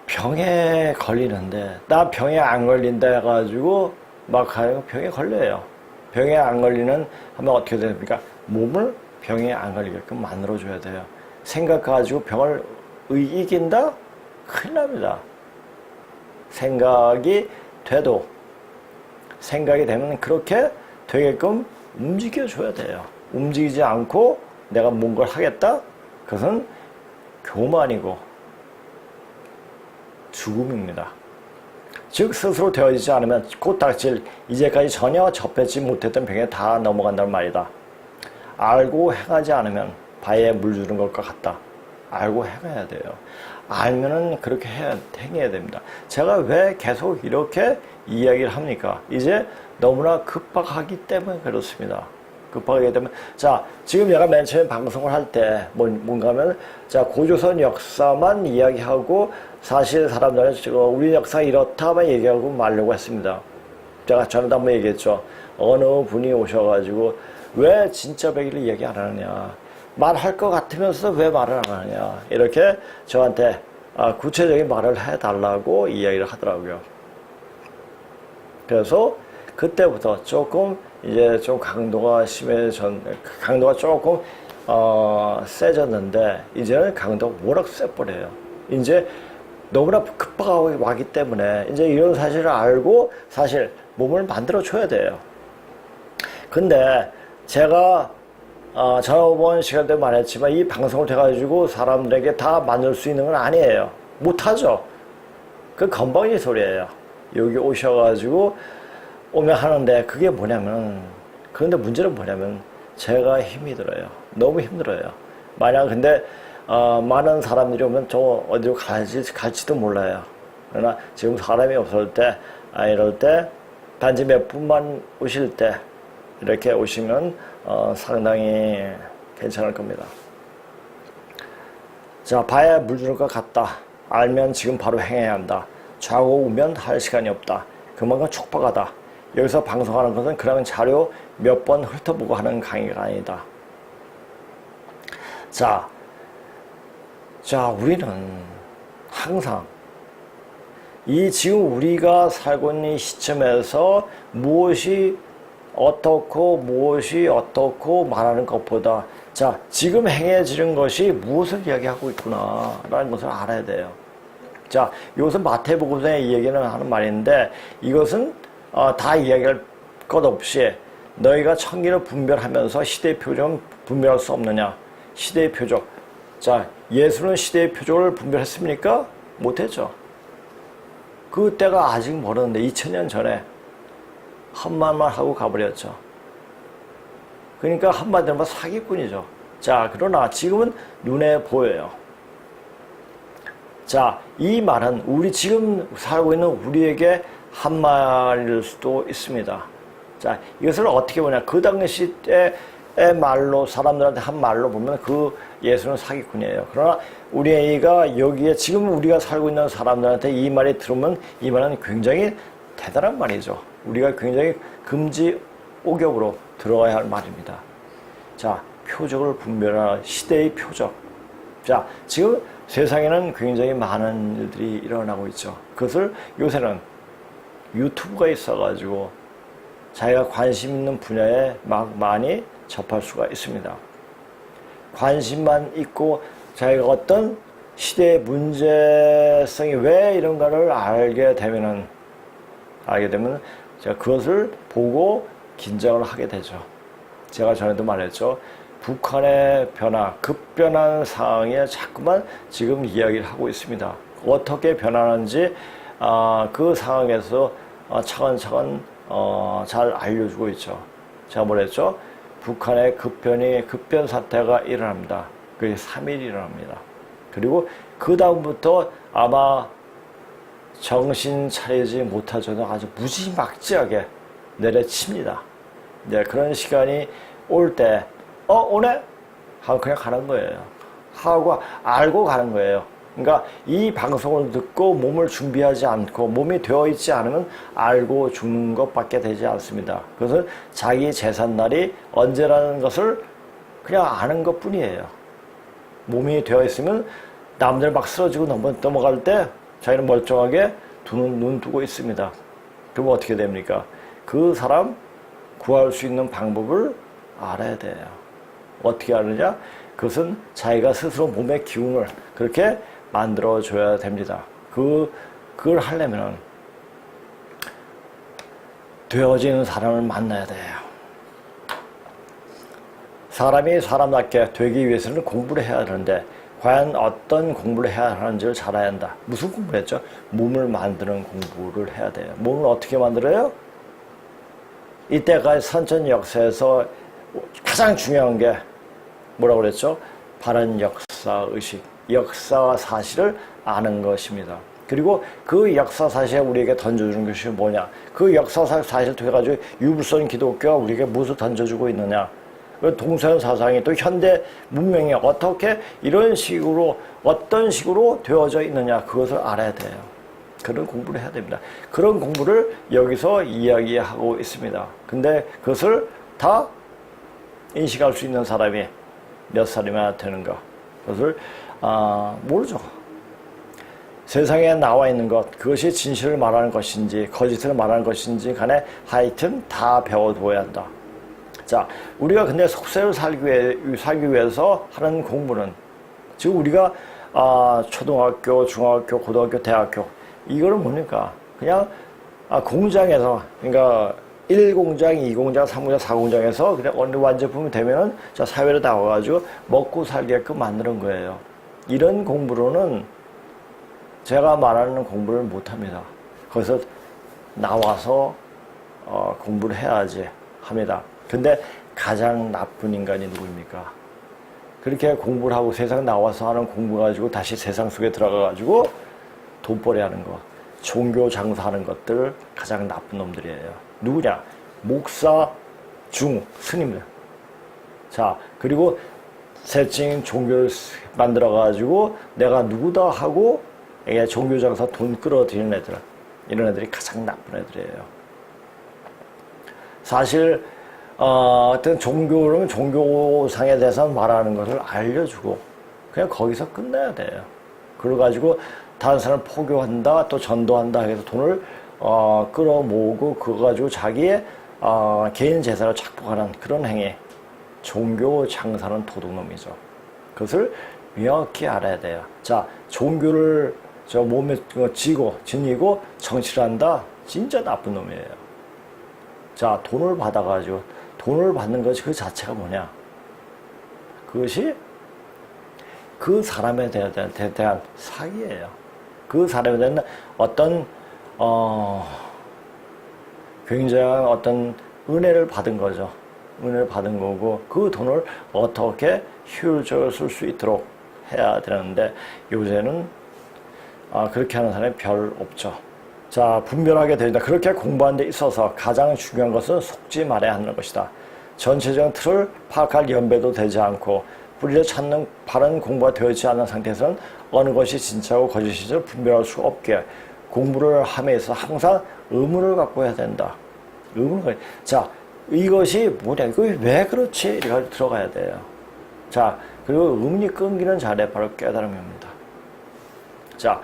병에 걸리는데 나 병에 안 걸린다 해가지고 막 병에 걸려요. 병에 안 걸리는 하면 어떻게 됩니까? 몸을 병에 안 걸리게끔 만들어줘야 돼요. 생각 가지고 병을 이긴다? 큰일 납니다. 생각이 되면 그렇게 되게끔 움직여줘야 돼요. 움직이지 않고 내가 뭔가를 하겠다? 그것은 교만이고 죽음입니다. 즉 스스로 되어지지 않으면 곧 닥칠 이제까지 전혀 접하지 못했던 병에 다 넘어간다는 말이다. 알고 행하지 않으면 바위에 물 주는 것과 같다. 알고 행해야 돼요. 알면은 그렇게 행해야 됩니다. 제가 왜 계속 이렇게 이야기를 합니까? 이제 너무나 급박하기 때문에 그렇습니다. 급하게 되면, 자, 지금 내가 맨 처음에 방송을 할 때, 뭔가 하면, 자, 고조선 역사만 이야기하고, 사실 사람들은 우리 역사 이렇다만 얘기하고 말려고 했습니다. 제가 전에도 한번 얘기했죠. 어느 분이 오셔가지고, 왜 진짜 백일을 얘기 안 하느냐. 말할 것 같으면서 왜 말을 안 하느냐. 이렇게 저한테 구체적인 말을 해달라고 이야기를 하더라고요. 그래서 그때부터 조금 이제 좀 강도가 강도가 조금 세졌는데 이제는 강도가 워낙 세버려요. 이제 너무나 급박하게 왔기 때문에 이제 이런 사실을 알고 사실 몸을 만들어 줘야 돼요. 근데 제가 저번 시간 때 말했지만 이 방송을 해가지고 사람들에게 다 만들 수 있는 건 아니에요. 못하죠. 그 건방진 소리예요. 여기 오셔가지고 오면 하는데 그게 뭐냐면, 그런데 문제는 뭐냐면 제가 힘이 들어요. 너무 힘들어요. 만약 근데 많은 사람들이 오면 저 어디로 갈지도 몰라요. 그러나 지금 사람이 없을 때 이럴 때 단지 몇 분만 오실 때 이렇게 오시면 상당히 괜찮을 겁니다. 자, 봐야 물 주는 것 같다. 알면 지금 바로 행해야 한다. 좌고 우면 할 시간이 없다. 그만큼 촉박하다. 여기서 방송하는 것은 그런 자료 몇 번 훑어보고 하는 강의가 아니다. 자, 우리는 항상 이 지금 우리가 살고 있는 이 시점에서 무엇이 어떻고 말하는 것보다 자, 지금 행해지는 것이 무엇을 이야기하고 있구나 라는 것을 알아야 돼요. 자, 이것은 마태복음서의 얘기는 하는 말인데 이것은 다 이야기할 것 없이 너희가 천기를 분별하면서 시대의 표적은 분별할 수 없느냐. 시대의 표적. 자, 예수는 시대의 표적을 분별했습니까? 못했죠. 그때가 아직 멀었는데 2000년 전에 한마디만 하고 가버렸죠. 그러니까 한마디로 말하면 사기꾼이죠. 자, 그러나 지금은 눈에 보여요. 자, 이 말은 우리 지금 살고 있는 우리에게 한 말일 수도 있습니다. 자, 이것을 어떻게 보냐. 그 당시의 말로, 사람들한테 한 말로 보면 그 예수는 사기꾼이에요. 그러나 우리 애가 여기에 지금 우리가 살고 있는 사람들한테 이 말이 들으면 이 말은 굉장히 대단한 말이죠. 우리가 굉장히 금지 오ገብ으로 들어가야 할 말입니다. 자, 표적을 분별하는 시대의 표적. 자, 지금 세상에는 굉장히 많은 일들이 일어나고 있죠. 그것을 요새는 유튜브가 있어가지고 자기가 관심 있는 분야에 막 많이 접할 수가 있습니다. 관심만 있고 자기가 어떤 시대의 문제성이 왜 이런가를 알게 되면 제가 그것을 보고 긴장을 하게 되죠. 제가 전에도 말했죠. 북한의 변화, 급변하는 상황에 자꾸만 지금 이야기를 하고 있습니다. 어떻게 변하는지 그 상황에서 차근차근 잘 알려주고 있죠. 제가 뭐랬죠? 북한의 급변 사태가 일어납니다. 그게 3일 일어납니다. 그리고 그 다음부터 아마 정신 차리지 못하죠. 아주 무지막지하게 내려칩니다. 네, 그런 시간이 올 때, 오네? 하고 그냥 가는 거예요. 하고 알고 가는 거예요. 그러니까 이 방송을 듣고 몸을 준비하지 않고 몸이 되어 있지 않으면 알고 죽는 것밖에 되지 않습니다. 그것은 자기 재산날이 언제라는 것을 그냥 아는 것 뿐이에요. 몸이 되어 있으면 남들 막 쓰러지고 넘어갈 때 자기는 멀쩡하게 눈 뜨고 있습니다. 그러면 어떻게 됩니까? 그 사람 구할 수 있는 방법을 알아야 돼요. 어떻게 하느냐? 그것은 자기가 스스로 몸의 기운을 그렇게 만들어줘야 됩니다. 그걸 하려면 되어지는 사람을 만나야 돼요. 사람이 사람답게 되기 위해서는 공부를 해야 하는데 과연 어떤 공부를 해야 하는지를 잘 알아야 한다. 무슨 공부를 했죠? 몸을 만드는 공부를 해야 돼요. 몸을 어떻게 만들어요? 이때까지 선천 역사에서 가장 중요한 게 뭐라고 그랬죠? 바른 역사의식. 역사와 사실을 아는 것입니다. 그리고 그 역사사실에 우리에게 던져주는 것이 뭐냐? 그 역사사실을 통해 가지고 유불선 기독교가 우리에게 무엇을 던져주고 있느냐? 동서양 사상이 또 현대 문명이 어떻게 이런 식으로 어떤 식으로 되어져 있느냐 그것을 알아야 돼요. 그런 공부를 해야 됩니다. 그런 공부를 여기서 이야기하고 있습니다. 근데 그것을 다 인식할 수 있는 사람이 몇 살이나 되는가? 그것을 모르죠. 세상에 나와 있는 것, 그것이 진실을 말하는 것인지 거짓을 말하는 것인지 간에 하여튼 다 배워둬야 한다. 자, 우리가 근데 속세를 살기 위해서 하는 공부는 지금 우리가 초등학교, 중학교, 고등학교, 대학교 이거는 뭡니까? 그냥 공장에서 그러니까 1공장, 2공장, 3공장, 4공장에서 그냥 어느 완제품이 되면은 자 사회로 나와가지고 먹고 살게끔 만드는 거예요. 이런 공부로는 제가 말하는 공부를 못합니다. 거기서 나와서 공부를 해야지 합니다. 근데 가장 나쁜 인간이 누구입니까? 그렇게 공부를 하고 세상 나와서 하는 공부 가지고 다시 세상 속에 들어가가지고 돈벌이 하는 거, 종교 장사하는 것들 가장 나쁜 놈들이에요. 누구냐? 목사, 스님들. 자, 그리고 셋째 종교를 만들어가지고 내가 누구다 하고 종교 장사 돈 끌어들이는 애들, 이런 애들이 가장 나쁜 애들이에요. 사실 어떤 종교는 종교상에 대해서 말하는 것을 알려주고 그냥 거기서 끝내야 돼요. 그래가지고 다른 사람을 포교한다, 또 전도한다 해서 돈을 끌어모으고 그거 가지고 자기의 개인 재산을 착복하는 그런 행위. 종교 장사는 도둑놈이죠. 그것을 명확히 알아야 돼요. 자, 종교를 저 몸에 지니고 정치를 한다? 진짜 나쁜 놈이에요. 자, 돈을 받아가지고, 돈을 받는 것이 그 자체가 뭐냐? 그것이 그 사람에 대한 사기예요. 그 사람에 대한 어떤, 굉장한 어떤 은혜를 받은 거죠. 은혜를 받은 거고, 그 돈을 어떻게 효율적으로 쓸 수 있도록 해야 되는데, 요새는 그렇게 하는 사람이 별 없죠. 자, 분별하게 됩니다. 그렇게 공부하는 데 있어서 가장 중요한 것은 속지 말아야 하는 것이다. 전체적인 틀을 파악할 연배도 되지 않고 뿌리를 찾는 바른 공부가 되어있지 않은 상태에서는 어느 것이 진짜고 거짓인지를 분별할 수 없게 공부를 함에 있어서 항상 의문을 갖고 해야 된다. 의문을. 자, 이것이 뭐냐? 이거 왜 그렇지? 이렇게 들어가야 돼요. 자, 그리고 의문이 끊기는 자리에 바로 깨달음입니다. 자,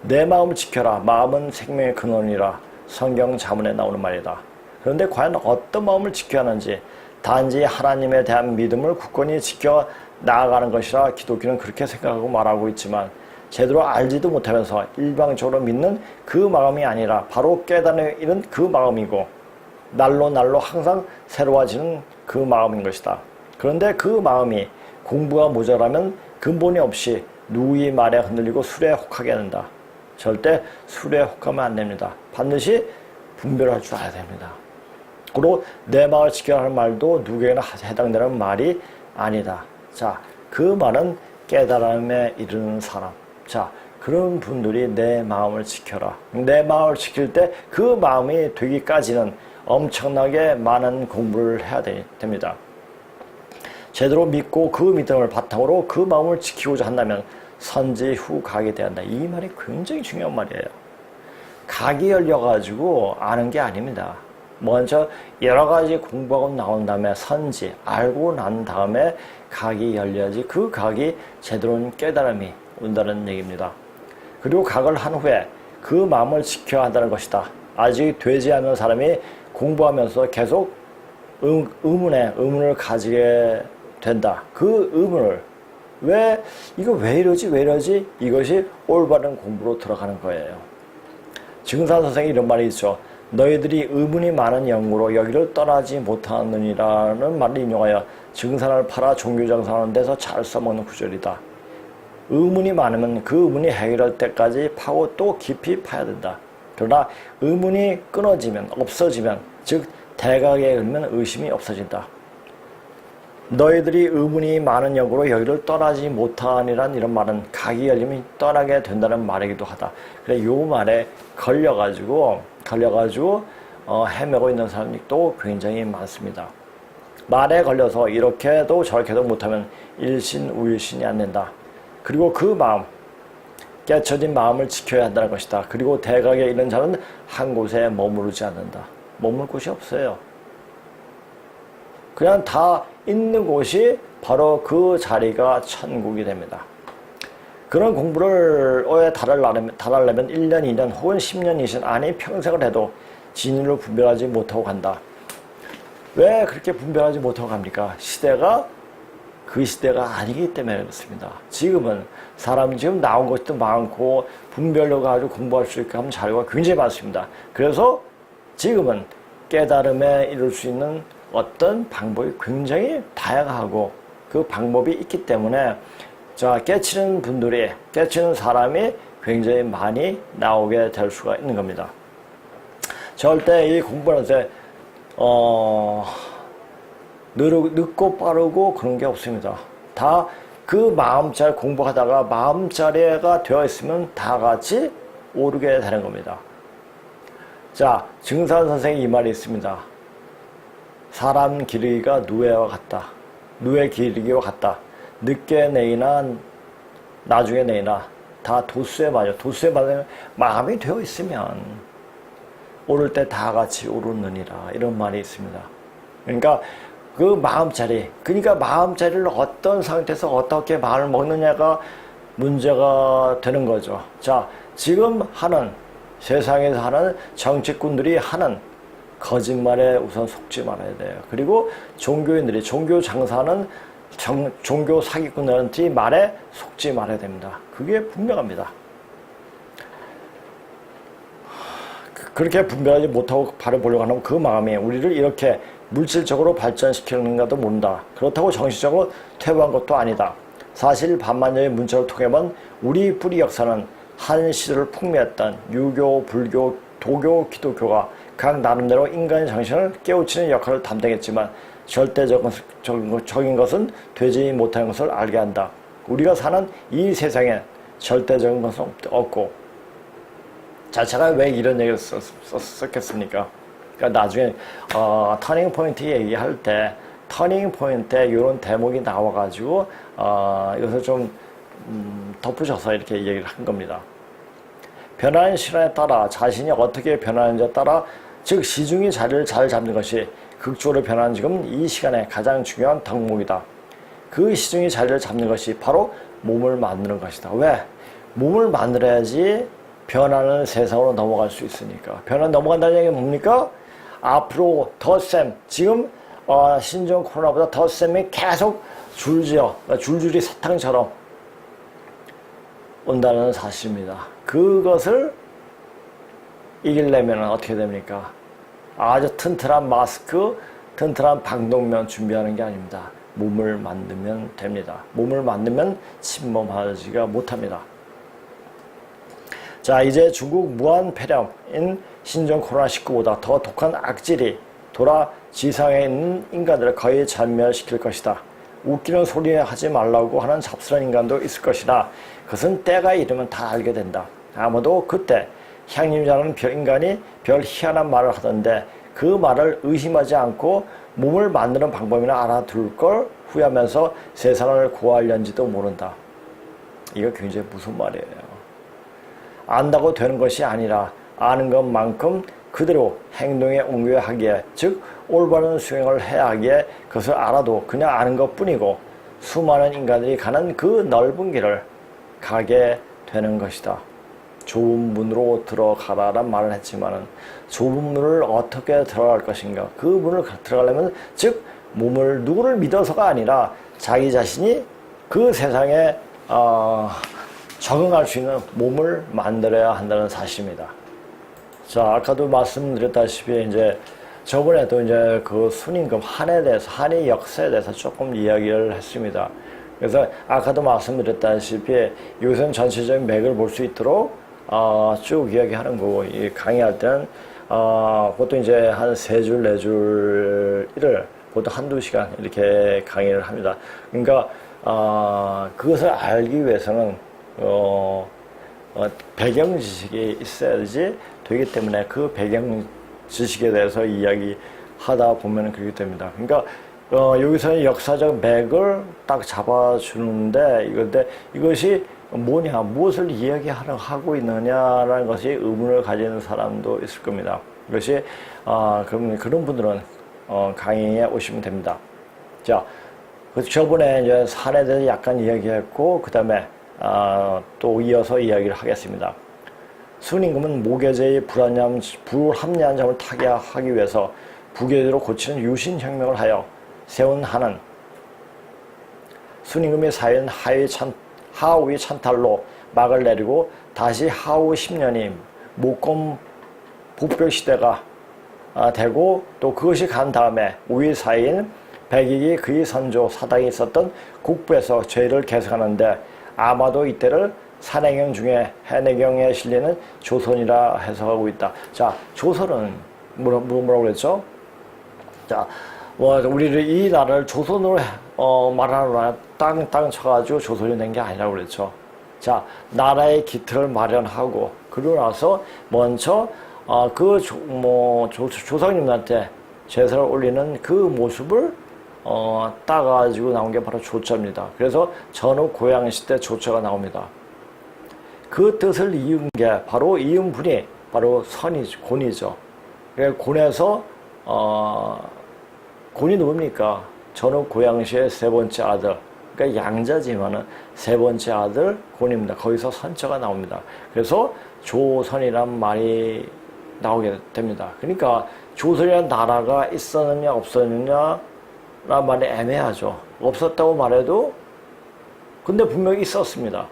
내 마음을 지켜라. 마음은 생명의 근원이라. 성경 자문에 나오는 말이다. 그런데 과연 어떤 마음을 지켜야 하는지 단지 하나님에 대한 믿음을 굳건히 지켜 나아가는 것이라 기독교는 그렇게 생각하고 말하고 있지만 제대로 알지도 못하면서 일방적으로 믿는 그 마음이 아니라 바로 깨달음에 이른 그 마음이고 날로 항상 새로워지는 그 마음인 것이다. 그런데 그 마음이 공부가 모자라면 근본이 없이 누구의 말에 흔들리고 술에 혹하게 된다. 절대 술에 혹하면 안 됩니다. 반드시 분별할 줄 알아야 됩니다. 그리고 내 마음을 지켜야 하는 말도 누구에게나 해당되는 말이 아니다. 자, 그 말은 깨달음에 이르는 사람. 자, 그런 분들이 내 마음을 지켜라. 내 마음을 지킬 때 그 마음이 되기까지는 엄청나게 많은 공부를 해야 됩니다. 제대로 믿고 그 믿음을 바탕으로 그 마음을 지키고자 한다면 선지 후 각이 돼야 한다. 이 말이 굉장히 중요한 말이에요. 각이 열려가지고 아는 게 아닙니다. 먼저 여러 가지 공부하고 나온 다음에 선지, 알고 난 다음에 각이 열려야지 그 각이 제대로 된 깨달음이 온다는 얘기입니다. 그리고 각을 한 후에 그 마음을 지켜야 한다는 것이다. 아직 되지 않는 사람이 공부하면서 계속 의문을 가지게 된다. 그 의문을 이거 왜 이러지? 이것이 올바른 공부로 들어가는 거예요. 증산 선생이 이런 말이 있죠. 너희들이 의문이 많은 영으로 여기를 떠나지 못하느니라는 말을 인용하여 증산을 팔아 종교장사하는 데서 잘 써먹는 구절이다. 의문이 많으면 그 의문이 해결할 때까지 파고 또 깊이 파야 된다. 그러나 의문이 끊어지면, 없어지면, 즉 대각에 걸면 의심이 없어진다. 너희들이 의문이 많은 역으로 여기를 떠나지 못하니란 이런 말은 각이 열리면 떠나게 된다는 말이기도 하다. 그래, 요 말에 걸려가지고 헤매고 있는 사람이 또 굉장히 많습니다. 말에 걸려서 이렇게도 저렇게도 못하면 일신우일신이 안 된다. 그리고 그 마음, 깨쳐진 마음을 지켜야 한다는 것이다. 그리고 대각에 있는 자는 한 곳에 머무르지 않는다. 머물 곳이 없어요. 그냥 다 있는 곳이 바로 그 자리가 천국이 됩니다. 그런 공부를 달하려면 1년, 2년 혹은 10년, 20년 아니 평생을 해도 진리를 분별하지 못하고 간다. 왜 그렇게 분별하지 못하고 갑니까? 시대가 그 시대가 아니기 때문에 그렇습니다. 지금은 사람이 지금 나온 것도 많고 분별력 가지고 공부할 수 있게 하는 자료가 굉장히 많습니다. 그래서 지금은 깨달음에 이룰 수 있는 어떤 방법이 굉장히 다양하고 그 방법이 있기 때문에 자, 깨치는 사람이 굉장히 많이 나오게 될 수가 있는 겁니다. 절대 이 공부할 때 늦고 빠르고 그런 게 없습니다. 다 그 마음자리 공부하다가 마음자리가 되어 있으면 다 같이 오르게 되는 겁니다. 자, 증산 선생이 이 말이 있습니다. 사람 기르기가 누에와 같다. 누에 기르기와 같다. 늦게 내이나 나중에 내이나 다 도수에 맞아. 도수에 맞으면 마음이 되어 있으면 오를 때 다 같이 오르느니라. 이런 말이 있습니다. 그러니까 그 마음자리, 그러니까 마음자리를 어떤 상태에서 어떻게 마음을 먹느냐가 문제가 되는 거죠. 자, 지금 세상에서 하는 정치꾼들이 하는 거짓말에 우선 속지 말아야 돼요. 그리고 종교인들이 종교 장사하는 종교 사기꾼들한테 말에 속지 말아야 됩니다. 그게 분명합니다. 그렇게 분별하지 못하고 바라보려고 하는 그 마음이 우리를 이렇게 물질적으로 발전시키는가도 모른다. 그렇다고 정신적으로 퇴보한 것도 아니다. 사실 반만년의 문자를 통해만 우리 뿌리 역사는 한 시대를 풍미했던 유교, 불교, 도교, 기독교가 각 나름대로 인간의 정신을 깨우치는 역할을 담당했지만 절대적인 것은 되지 못하는 것을 알게 한다. 우리가 사는 이 세상에 절대적인 것은 없고 자, 제가 왜 이런 얘기를 썼겠습니까? 그러니까 나중에 터닝 포인트 얘기할 때 터닝 포인트에 이런 대목이 나와가지고 이것을 좀 덧붙여서 이렇게 얘기를 한 겁니다. 변하는 시간에 따라 자신이 어떻게 변하는지에 따라 즉 시중의 자리를 잘 잡는 것이 극적으로 변하는 지금 이 시간에 가장 중요한 덕목이다. 그 시중의 자리를 잡는 것이 바로 몸을 만드는 것이다. 왜? 몸을 만들어야지 변하는 세상으로 넘어갈 수 있으니까. 넘어간다는 얘기는 뭡니까? 앞으로 덧셈, 지금 신종 코로나보다 덧셈이 계속 줄줄이 사탕처럼 온다는 사실입니다. 그것을 이기려면 어떻게 됩니까? 아주 튼튼한 마스크, 튼튼한 방독면 준비하는 게 아닙니다. 몸을 만들면 됩니다. 몸을 만들면 침범하지가 못합니다. 자, 이제 중국 무한폐렴인 신종 코로나19보다 더 독한 악질이 돌아 지상에 있는 인간들을 거의 전멸시킬 것이다. 웃기는 소리 하지 말라고 하는 잡스러운 인간도 있을 것이다. 그것은 때가 이르면 다 알게 된다. 아무도 그때 향림자라는 인간이 별 희한한 말을 하던데 그 말을 의심하지 않고 몸을 만드는 방법이나 알아둘 걸 후회하면서 세상을 고하려는지도 모른다. 이거 굉장히 무슨 말이에요. 안다고 되는 것이 아니라 아는 것만큼 그대로 행동에 옮겨하기에 즉 올바른 수행을 해야 하기에 그것을 알아도 그냥 아는 것뿐이고 수많은 인간들이 가는 그 넓은 길을 가게 되는 것이다. 좁은 문으로 들어가라란 말을 했지만은 좁은 문을 어떻게 들어갈 것인가? 그 문을 들어가려면 즉 몸을 누구를 믿어서가 아니라 자기 자신이 그 세상에 적응할 수 있는 몸을 만들어야 한다는 사실입니다. 자, 아까도 말씀드렸다시피 이제 저번에도 이제 그 순임금 한에 대해서 한의 역사에 대해서 조금 이야기를 했습니다. 그래서 아까도 말씀드렸다시피 이것은 전체적인 맥을 볼 수 있도록 쭉 이야기하는 거고 이 강의할 때는 보통 이제 한 3줄, 4줄을 보통 한두 시간 이렇게 강의를 합니다. 그러니까 그것을 알기 위해서는 배경 지식이 있어야지 되기 때문에 그 배경 지식에 대해서 이야기하다 보면 그렇게 됩니다. 그러니까 여기서는 역사적 맥을 딱 잡아주는데 이것이 뭐냐, 무엇을 이야기하고 있느냐라는 것이 의문을 가지는 사람도 있을 겁니다. 이것이 그런 분들은 강의에 오시면 됩니다. 자, 저번에 이제 산에 대해서 약간 이야기했고 그 다음에 또 이어서 이야기를 하겠습니다. 순임금은 모계제의 불합리한 점을 타개하기 위해서 부계제로 고치는 유신혁명을 하여 세운 한은 순임금이 사회는 하우의 찬탈로 막을 내리고 다시 하우 10년이 목검 북벽 시대가 되고 또 그것이 간 다음에 우위 사이인 백익이 그의 선조 사당이 있었던 국부에서 죄를 개석하는데 아마도 이때를 산해경 중에 해내경에 실리는 조선이라 해석하고 있다. 자, 조선은 뭐라고 그랬죠? 자, 우리를 이 나라를 조선으로 말하느라 땅 쳐가지고 조선이 된 게 아니라고 그랬죠. 자, 나라의 기틀을 마련하고 그러고 나서 먼저 조상님한테 제사를 올리는 그 모습을 따가지고 나온 게 바로 조처입니다. 그래서 전후 고양시 때 조처가 나옵니다. 그 뜻을 이은 게 바로 이은 분이 바로 곤이죠. 그래서 곤에서 곤이 누굽니까? 전후 고양시의 세 번째 아들. 그러니까 양자지만은 세 번째 아들 곤입니다. 거기서 선처가 나옵니다. 그래서 조선이란 말이 나오게 됩니다. 그러니까 조선이라는 나라가 있었느냐 없었느냐 라는 말이 애매하죠. 없었다고 말해도 근데 분명히 있었습니다.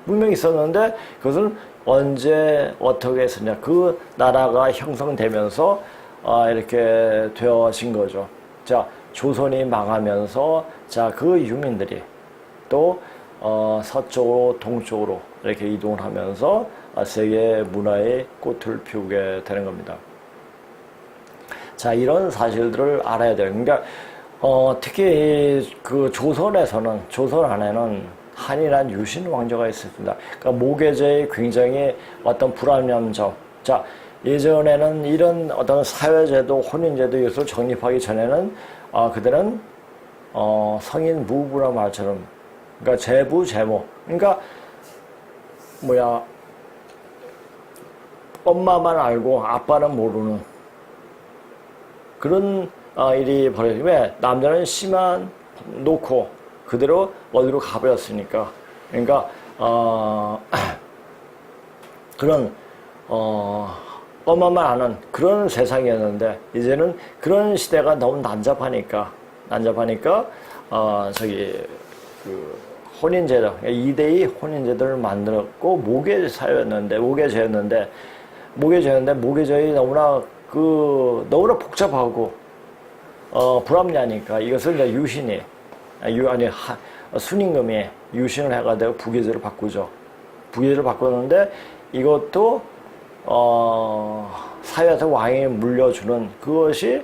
분명히 있었는데 그것은 언제 어떻게 했었냐. 그 나라가 형성되면서 이렇게 되어진 거죠. 자, 조선이 망하면서 자, 그 유민들이 또 서쪽으로 동쪽으로 이렇게 이동을 하면서 세계 문화의 꽃을 피우게 되는 겁니다. 자, 이런 사실들을 알아야 돼요. 그러니까 특히 그 조선 안에는 한이란 유신 왕조가 있었습니다. 그러니까 모계제의 굉장히 어떤 불합리한 점. 자, 예전에는 이런 어떤 사회제도, 혼인제도 이것을 정립하기 전에는 그들은 성인 무부란 말처럼, 그러니까 제부 제모, 그러니까 엄마만 알고 아빠는 모르는 그런 일이 벌어지면 왜 남자는 씨만 놓고 그대로 어디로 가버렸으니까. 그러니까 그런 엄마만 아는 그런 세상이었는데 이제는 그런 시대가 너무 난잡하니까 혼인제도 2대의 혼인제도를 만들었고 모계제였는데 모계제의 너무나 복잡하고 불합리하니까 이것을 이제 순임금이 유신을 해가지고 부계제로 바꾸죠. 부계제로 바꿨는데 이것도 사회에서 왕이 물려주는 그것이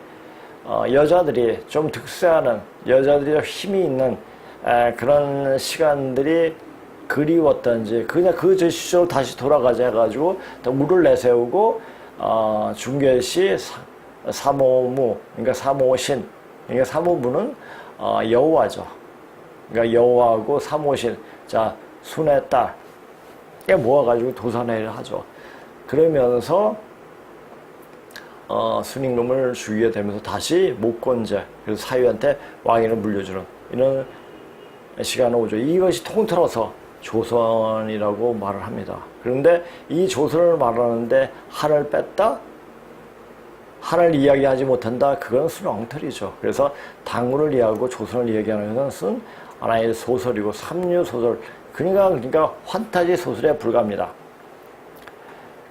여자들이 좀 득세하는 여자들이 좀 힘이 있는 그런 시간들이 그리웠던지 그냥 그 시절 다시 돌아가자 해가지고 또 물을 내세우고 중계시 사모무, 그러니까 사모신, 그러니까 사모부는 여호와죠. 그러니까 여호와하고 사모신, 자, 순의 딸, 에 모아가지고 도산회를 하죠. 그러면서 순임금을 죽이게 되면서 다시 목건제, 그래서 사위한테 왕위를 물려주는 이런 시간이 오죠. 이것이 통틀어서 조선이라고 말을 합니다. 그런데 이 조선을 말하는데 한을 뺐다? 한을 이야기하지 못한다? 그건 순 엉터리죠. 그래서 당군을 이해하고 조선을 이야기하는 것은 하나의 소설이고 삼류소설, 그러니까 환타지 소설에 불과합니다.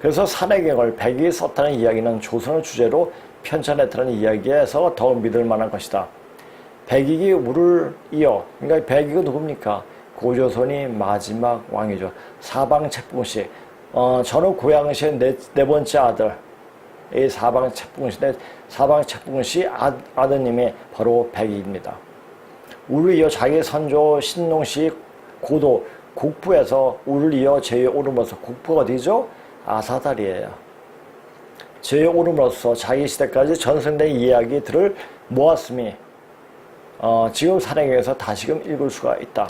그래서 산해경을 백이 썼다는 이야기는 조선을 주제로 편찬했다는 이야기에서 더 믿을 만한 것이다. 백익이 우를 이어, 그러니까 백익은 누굽니까? 고조선이 마지막 왕이죠. 사방책봉시, 전후 고양시의 네 번째 아들, 이 사방책봉시인데 사방책봉시 아드님이 바로 백이입니다. 우를 이어 자기 선조 신농시 고도 국부에서 우를 이어 제위에 오름으로써 국부가 어디죠? 아사달이에요. 제위에 오름으로써 자기 시대까지 전승된 이야기들을 모았음이 지금 산행에서 다시금 읽을 수가 있다.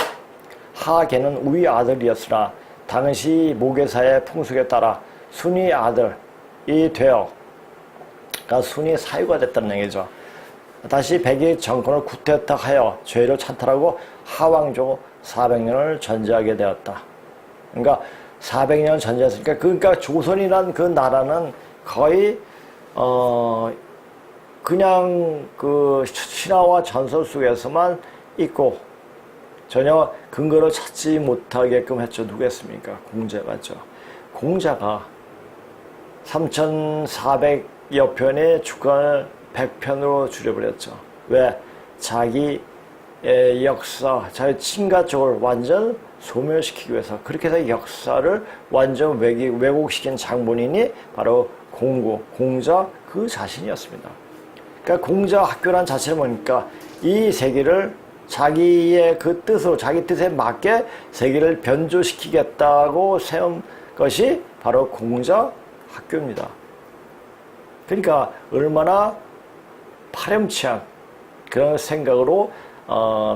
하계는 우리 아들이었으나 당시 모계사의 풍속에 따라 순위 아들이 되어 순위 사유가 됐다는 얘기죠. 다시 백의 정권을 구태타하여 죄를 찬탈하고 하왕조 400년을 전제하게 되었다. 그러니까 400년 전제했으니까 그러니까 조선이란 그 나라는 거의 그냥 그 신화와 전설 속에서만 있고 전혀 근거를 찾지 못하게끔 했죠. 누구였습니까? 공자가죠. 공자가 3,400여 편의 주간을 100편으로 줄여버렸죠. 왜? 자기의 역사, 자기 친가 쪽을 완전 소멸시키기 위해서 그렇게 해서 역사를 완전 왜곡시킨 장본인이 바로 공자 그 자신이었습니다. 그러니까 공자 학교란 자체를 보니까 이 세계를 자기의 그 뜻으로 자기 뜻에 맞게 세계를 변조시키겠다고 세운 것이 바로 공자 학교입니다. 그러니까 얼마나 파렴치한 그런 생각으로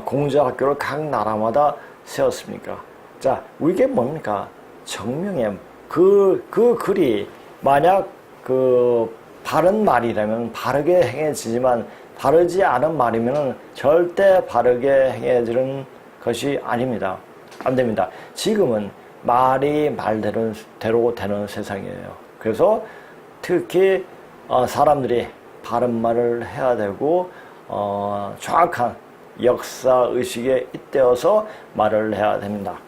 공자 학교를 각 나라마다 세웠습니까? 자, 이게 뭡니까? 정명의 그 글이 만약 그 바른 말이라면 바르게 행해지지만 바르지 않은 말이면 절대 바르게 행해지는 것이 아닙니다. 안 됩니다. 지금은 말이 말대로 되는 세상이에요. 그래서 특히 사람들이 바른 말을 해야 되고 정확한 역사의식에 잇대어서 말을 해야 됩니다.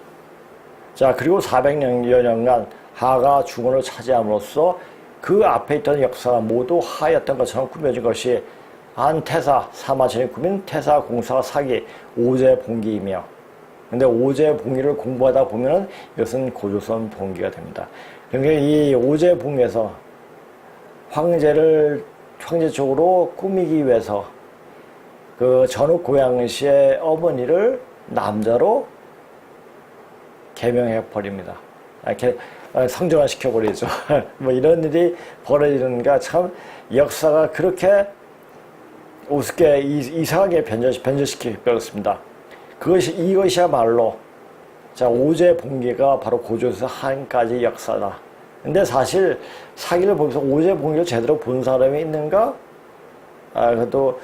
자, 그리고 400여 년간 하가 중원을 차지함으로써 그 앞에 있던 역사가 모두 하였던 것처럼 꾸며진 것이 안태사, 사마천이 꾸민 태사공사 사기, 오제봉기이며 근데 오제봉기를 공부하다 보면은 이것은 고조선 봉기가 됩니다. 그러니까 이 오제봉기에서 황제 쪽으로 꾸미기 위해서 그 전국 고양시의 어머니를 남자로 개명해 버립니다. 이렇게 성전화 시켜버리죠. 뭐 이런 일이 벌어지는가 참 역사가 그렇게 우습게 이상하게 변절시켜 버렸습니다. 이것이야말로 자 오제봉기가 바로 고조선 한까지 역사다. 근데 사실 사기를 보면서 오제봉기를 제대로 본 사람이 있는가? 그것도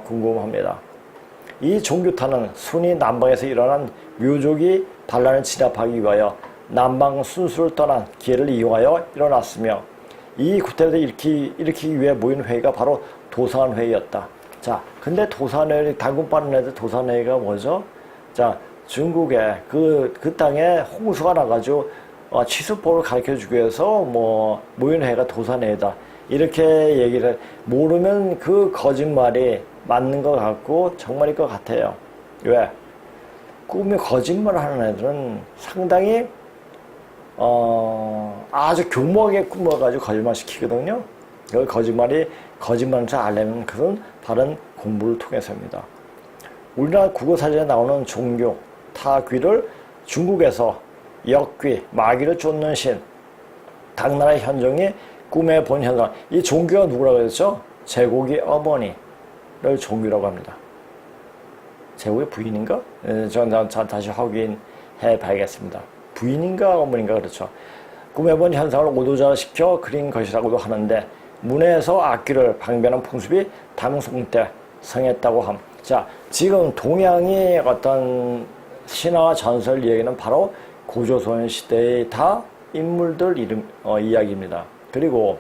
궁금합니다. 이 종교타는 순위 남방에서 일어난 묘족이 반란을 진압하기 위하여 남방 순수를 떠난 기회를 이용하여 일어났으며 이 구태를 일으키기 위해 모인 회의가 바로 도산회의였다. 자, 근데 도산회의 당군 빠른 애들 도산회의가 뭐죠? 자, 중국에 그 땅에 홍수가 나가지고 치수법을 가르쳐주기 위해서 모인 회의가 도산회의다. 이렇게 얘기를 모르면 그 거짓말이 맞는 것 같고 정말일 것 같아요. 왜? 꿈에 거짓말 하는 애들은 상당히 아주 교묘하게 꾸며가지고 거짓말 시키거든요. 그 거짓말을 잘 알려면 그건 바른 공부를 통해서입니다. 우리나라 국어사전에 나오는 종교, 타귀를 중국에서 역귀, 마귀를 쫓는 신, 당나라의 현종이 꿈에 본 현상. 이 종교가 누구라고 했죠? 제국의 어머니를 종교라고 합니다. 제국의 부인인가? 저는 다시 확인해 봐야겠습니다. 부인인가 어머니인가 그렇죠. 꿈에 본 현상을 오도자시켜 그린 것이라고도 하는데 문에서 악기를 방변한 풍습이 당송 때 성했다고 함. 자, 지금 동양의 어떤 신화와 전설 이야기는 바로 고조선 시대의 다 인물들 이야기입니다. 그리고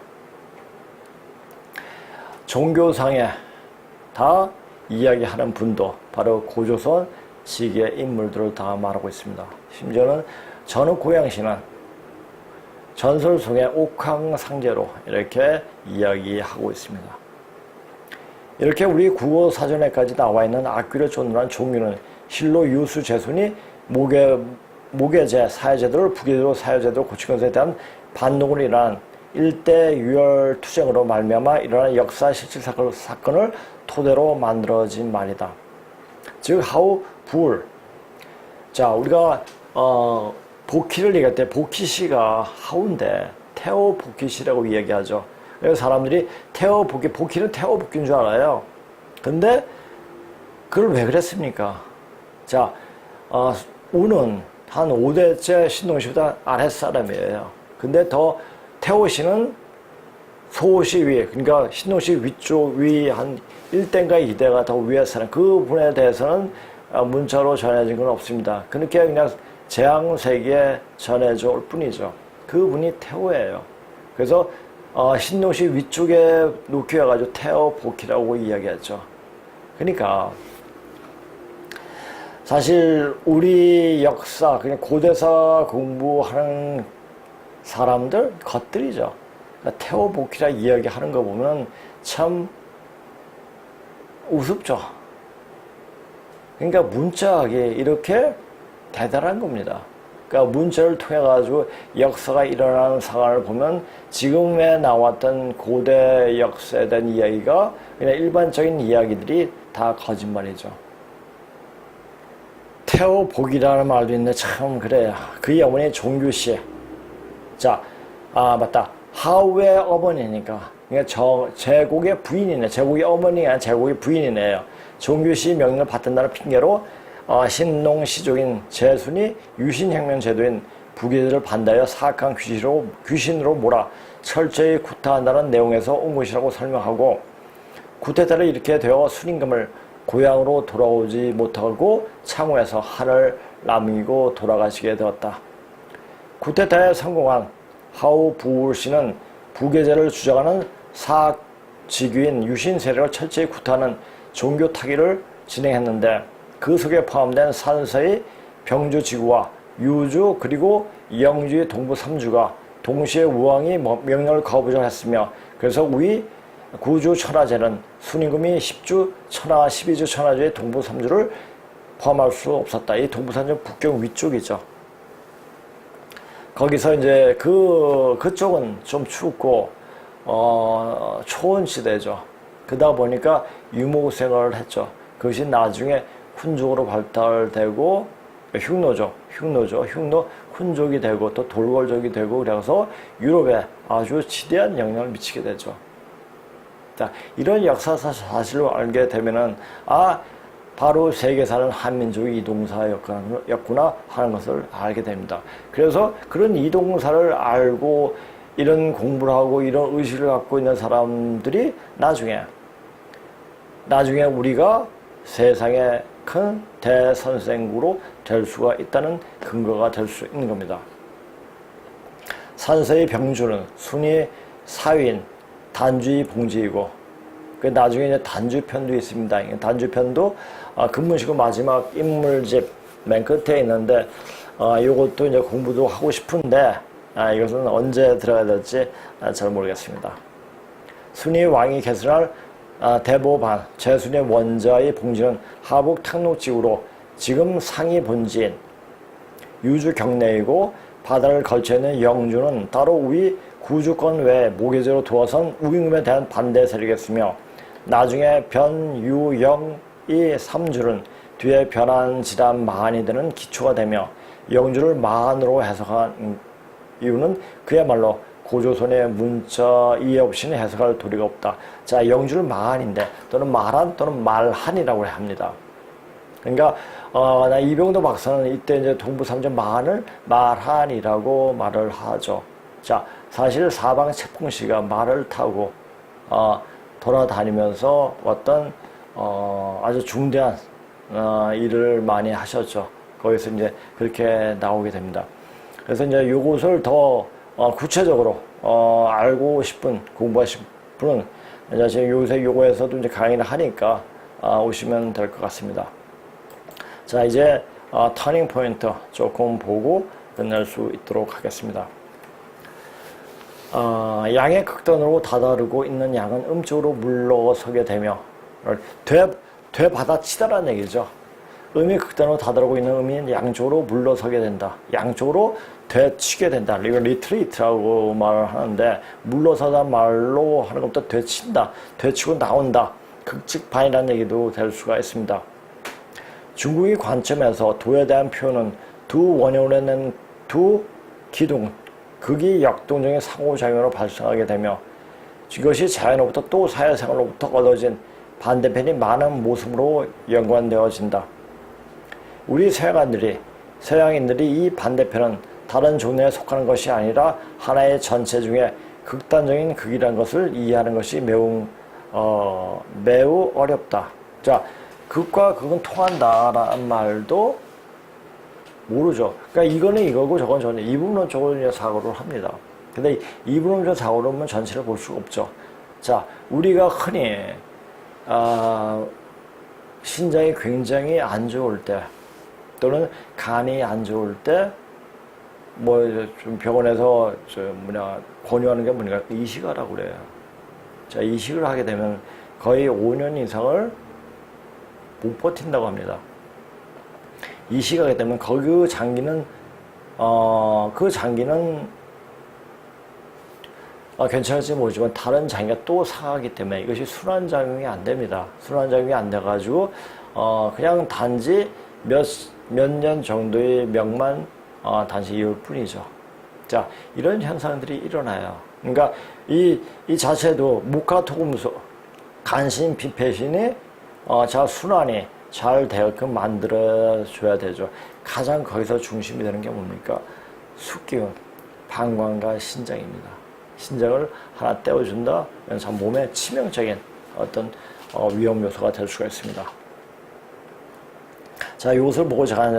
종교상에 다 이야기하는 분도 바로 고조선 시기의 인물들을 다 말하고 있습니다. 심지어는 전후 고양시는 전설 속의 옥황상제로 이렇게 이야기하고 있습니다. 이렇게 우리 국어사전에까지 나와 있는 악귀를 쫓는 종교는 실로 유수 제순이 모계제, 사회제도를 부계제로 사회제도로 고친 것에 대한 반동을 일어난 일대 유혈 투쟁으로 말미암아 일어난 역사 실질 사건을 토대로 만들어진 말이다. 즉 하우 부울. 자, 우리가 복희를 얘기할 때 복희시가 하우인데 태호 복희시라고 이야기하죠. 그래서 사람들이 태호 복희, 복희는 태호 복희인 줄 알아요. 근데 그걸 왜 그랬습니까? 자, 우는 한 5대째 신동시보다 아랫사람이에요. 근데 더 태호시는 소시 위, 그러니까 신동시 위쪽 위 한 1대인가 2대가 더 위에 사람, 그 분에 대해서는 문자로 전해진 건 없습니다. 그렇게 그냥 재앙세계에 전해져 올 뿐이죠. 그 분이 태호예요. 그래서 신동시 위쪽에 놓여가지고 태호 복희라고 이야기했죠. 그러니까 사실 우리 역사, 그냥 고대사 공부하는 사람들 것들이죠. 그러니까 태호 복희라 이야기하는 거 보면 참 우습죠. 그러니까 문자하게 이렇게 대단한 겁니다. 그러니까 문자를 통해 가지고 역사가 일어나는 상황을 보면 지금에 나왔던 고대 역사에 대한 이야기가 그냥 일반적인 이야기들이 다 거짓말이죠. 태호복이라는 말도 있는데 참 그래요. 그의 어머니 종규씨. 자, 맞다. 하우의 어머니니까. 그러니까 제국의 부인이네. 제국의 어머니가 아니라 제국의 부인이네요. 종규씨 명령을 받든다는 핑계로 신농시족인 제순이 유신혁명 제도인 부계제를 반대하여 사악한 귀신으로 몰아 철저히 구타한다는 내용에서 온 것이라고 설명하고, 구태타를 일으키게 되어 순임금을 고향으로 돌아오지 못하고 창후에서 하늘 남기고 돌아가시게 되었다. 구태타에 성공한 하우 부울씨는 부계제를 주장하는 사악지규인 유신 세력을 철저히 구타하는 종교 타기를 진행했는데, 그 속에 포함된 산서의 병주지구와 유주 그리고 영주의 동부 3주가 동시에 우왕이 명령을 거부했으며, 그래서 우리 구주 천하제는 순임금이 10주 천하, 12주 천하제의 동부 3주를 포함할 수 없었다. 이 동부 3주는 북경 위쪽이죠. 거기서 이제 그쪽은 좀 춥고 초원지대죠. 그러다 보니까 유목생활을 했죠. 그것이 나중에 훈족으로 발달되고 흉노죠. 흉노 훈족이 되고 또 돌궐족이 되고, 그래서 유럽에 아주 지대한 영향을 미치게 되죠. 자, 이런 역사 사실을 알게 되면은 바로 세계사는 한민족의 이동사였구나 하는 것을 알게 됩니다. 그래서 그런 이동사를 알고 이런 공부를 하고 이런 의식을 갖고 있는 사람들이 나중에 우리가 세상의 큰 대선생구로 될 수가 있다는 근거가 될 수 있는 겁니다. 산서의 병주는 순위 사위인 단주의 봉지이고, 그 나중에 이제 단주편도 있습니다. 단주편도 근문시고 마지막 인물집 맨 끝에 있는데, 이것도 이제 공부도 하고 싶은데 이것은 언제 들어가야 될지 잘 모르겠습니다. 순위 왕이 개설할 대보반 제순의 원자의 봉지는 하북 탕록지구로 지금 상위 본지인 유주 경내이고, 바다를 걸쳐 있는 영주는 따로 우리 구주권 외에 모계제로 두어선 우임금에 대한 반대 세력이었으며, 나중에 변유영이 3주는 뒤에 변한지란 마한이 되는 기초가 되며, 영주를 마한으로 해석한 이유는 그야말로 고조선의 문자 이해 없이는 해석할 도리가 없다. 자, 영주를 마한인데 또는 말한 또는 말한이라고 합니다. 그러니까 이병도 박사는 이때 이제 동부 3주 마한을 말한이라고 말을 하죠. 자, 사실 사방 채풍씨가 말을 타고 돌아다니면서 어떤 아주 중대한 일을 많이 하셨죠. 거기서 이제 그렇게 나오게 됩니다. 그래서 이제 요것을 더 구체적으로 알고 싶은, 공부하실 분은 이제 지금 요새 요거에서도 이제 강의를 하니까 오시면 될 것 같습니다. 자, 이제 터닝 포인트 조금 보고 끝낼 수 있도록 하겠습니다. 양의 극단으로 다다르고 있는 양은 음쪽으로 물러서게 되며 되받아치다라는 얘기죠. 음이 극단으로 다다르고 있는 음이 양쪽으로 물러서게 된다. 양쪽으로 되치게 된다. 이걸 리트리트라고 말을 하는데, 물러서다 말로 하는 것보다 되친다. 되치고 나온다. 극직반이라는 얘기도 될 수가 있습니다. 중국의 관점에서 도에 대한 표현은 두 원형으로 낸 두 기둥, 극이 역동적인 상호작용으로 발생하게 되며, 이것이 자연으로부터 또 사회생활로부터 얻어진 반대편이 많은 모습으로 연관되어진다. 우리 서양인들이 이 반대편은 다른 존재에 속하는 것이 아니라 하나의 전체 중에 극단적인 극이라는 것을 이해하는 것이 매우 어렵다. 자, 극과 극은 통한다라는 말도 모르죠. 그러니까 이거는 이거고 저건 저건 이 부분은 저건 사고를 합니다. 근데 이 부분은 사고를 전체를 볼 수가 없죠. 자, 우리가 흔히 신장이 굉장히 안 좋을 때 또는 간이 안 좋을 때 뭐 좀 병원에서 권유하는 게 뭐냐, 이식하라고 그래요. 자, 이식을 하게 되면 거의 5년 이상을 못 버틴다고 합니다. 이식하게 되면 그 장기는 괜찮을지 모르지만 다른 장기가 또 상하기 때문에 이것이 순환작용이 안 됩니다. 순환작용이 안 돼가지고 그냥 단지 몇 년 정도의 명만 단지 이을 뿐이죠. 자, 이런 현상들이 일어나요. 그러니까 이 자체도 무카토금수, 간신, 비폐신이 자 순환이 잘 되게끔 만들어줘야 되죠. 가장 거기서 중심이 되는 게 뭡니까? 숙기운, 방광과 신장입니다. 신장을 하나 떼어준다? 그래서 몸에 치명적인 어떤 위험 요소가 될 수가 있습니다. 자, 이것을 보고 제가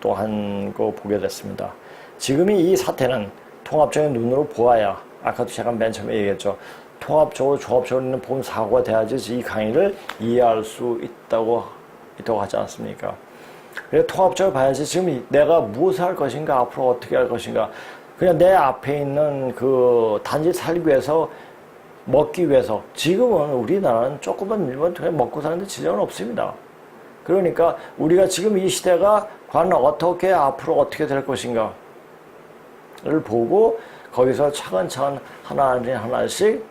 또 한 거 보게 됐습니다. 지금이 이 사태는 통합적인 눈으로 보아야, 아까도 제가 맨 처음에 얘기했죠. 통합적으로 조합적으로 있는 본 사고가 돼야지 이 강의를 이해할 수 있다고 하지 않습니까? 그래서 통합적으로 봐야지 지금 내가 무엇을 할 것인가, 앞으로 어떻게 할 것인가. 그냥 내 앞에 있는 단지 살기 위해서, 먹기 위해서. 지금은 우리나라는 조금만 일본 그냥 먹고 사는데 지장은 없습니다. 그러니까 우리가 지금 이 시대가 과연 앞으로 어떻게 될 것인가를 보고 거기서 차근차근 하나씩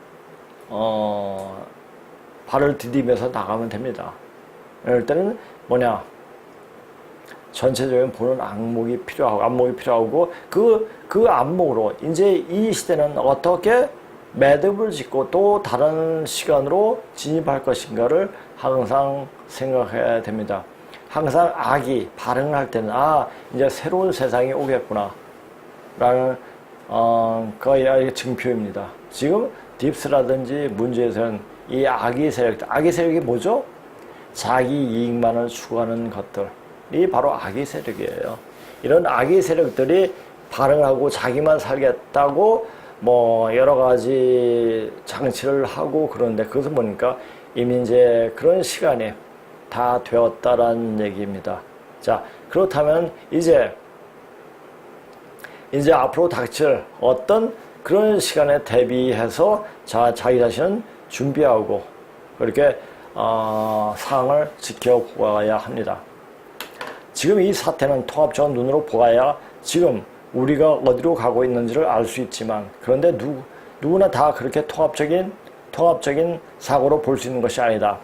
발을 디디면서 나가면 됩니다. 이럴 때는 전체적인 보는 안목이 필요하고 그 안목으로 이제 이 시대는 어떻게 매듭을 짓고 또 다른 시간으로 진입할 것인가를 항상 생각해야 됩니다. 항상 악이 반응을 할 때는 이제 새로운 세상이 오겠구나 라는 거의 증표입니다. 지금 딥스라든지 문제에서는 이 악의 세력이 뭐죠? 자기 이익만을 추구하는 것들이 바로 악의 세력이에요. 이런 악의 세력들이 반응하고 자기만 살겠다고 여러 가지 장치를 하고 그러는데 그것은 뭐니까 이미 이제 그런 시간이 다 되었다라는 얘기입니다. 자, 그렇다면 이제 앞으로 닥칠 어떤 그런 시간에 대비해서 자기 자신은 준비하고 그렇게 상황을 지켜보아야 합니다. 지금 이 사태는 통합적인 눈으로 보아야 지금 우리가 어디로 가고 있는지를 알 수 있지만 그런데 누구나 다 그렇게 통합적인 사고로 볼 수 있는 것이 아니다.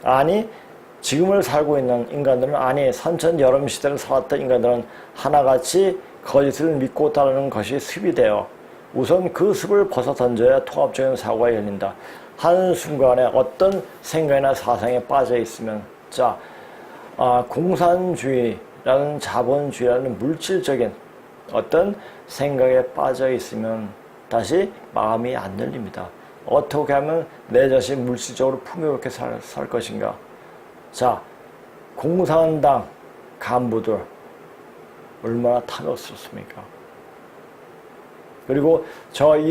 아니 지금을 살고 있는 인간들은 삼천 여름 시대를 살았던 인간들은 하나같이 거짓을 믿고 따르는 것이 습이 되어 우선 그 습을 벗어 던져야 통합적인 사고가 열린다. 한순간에 어떤 생각이나 사상에 빠져 있으면 공산주의라는 자본주의라는 물질적인 어떤 생각에 빠져 있으면 다시 마음이 안 열립니다. 어떻게 하면 내 자신 물질적으로 풍요롭게 살 것인가? 자, 공산당 간부들 얼마나 탐욕스럽습니까? 그리고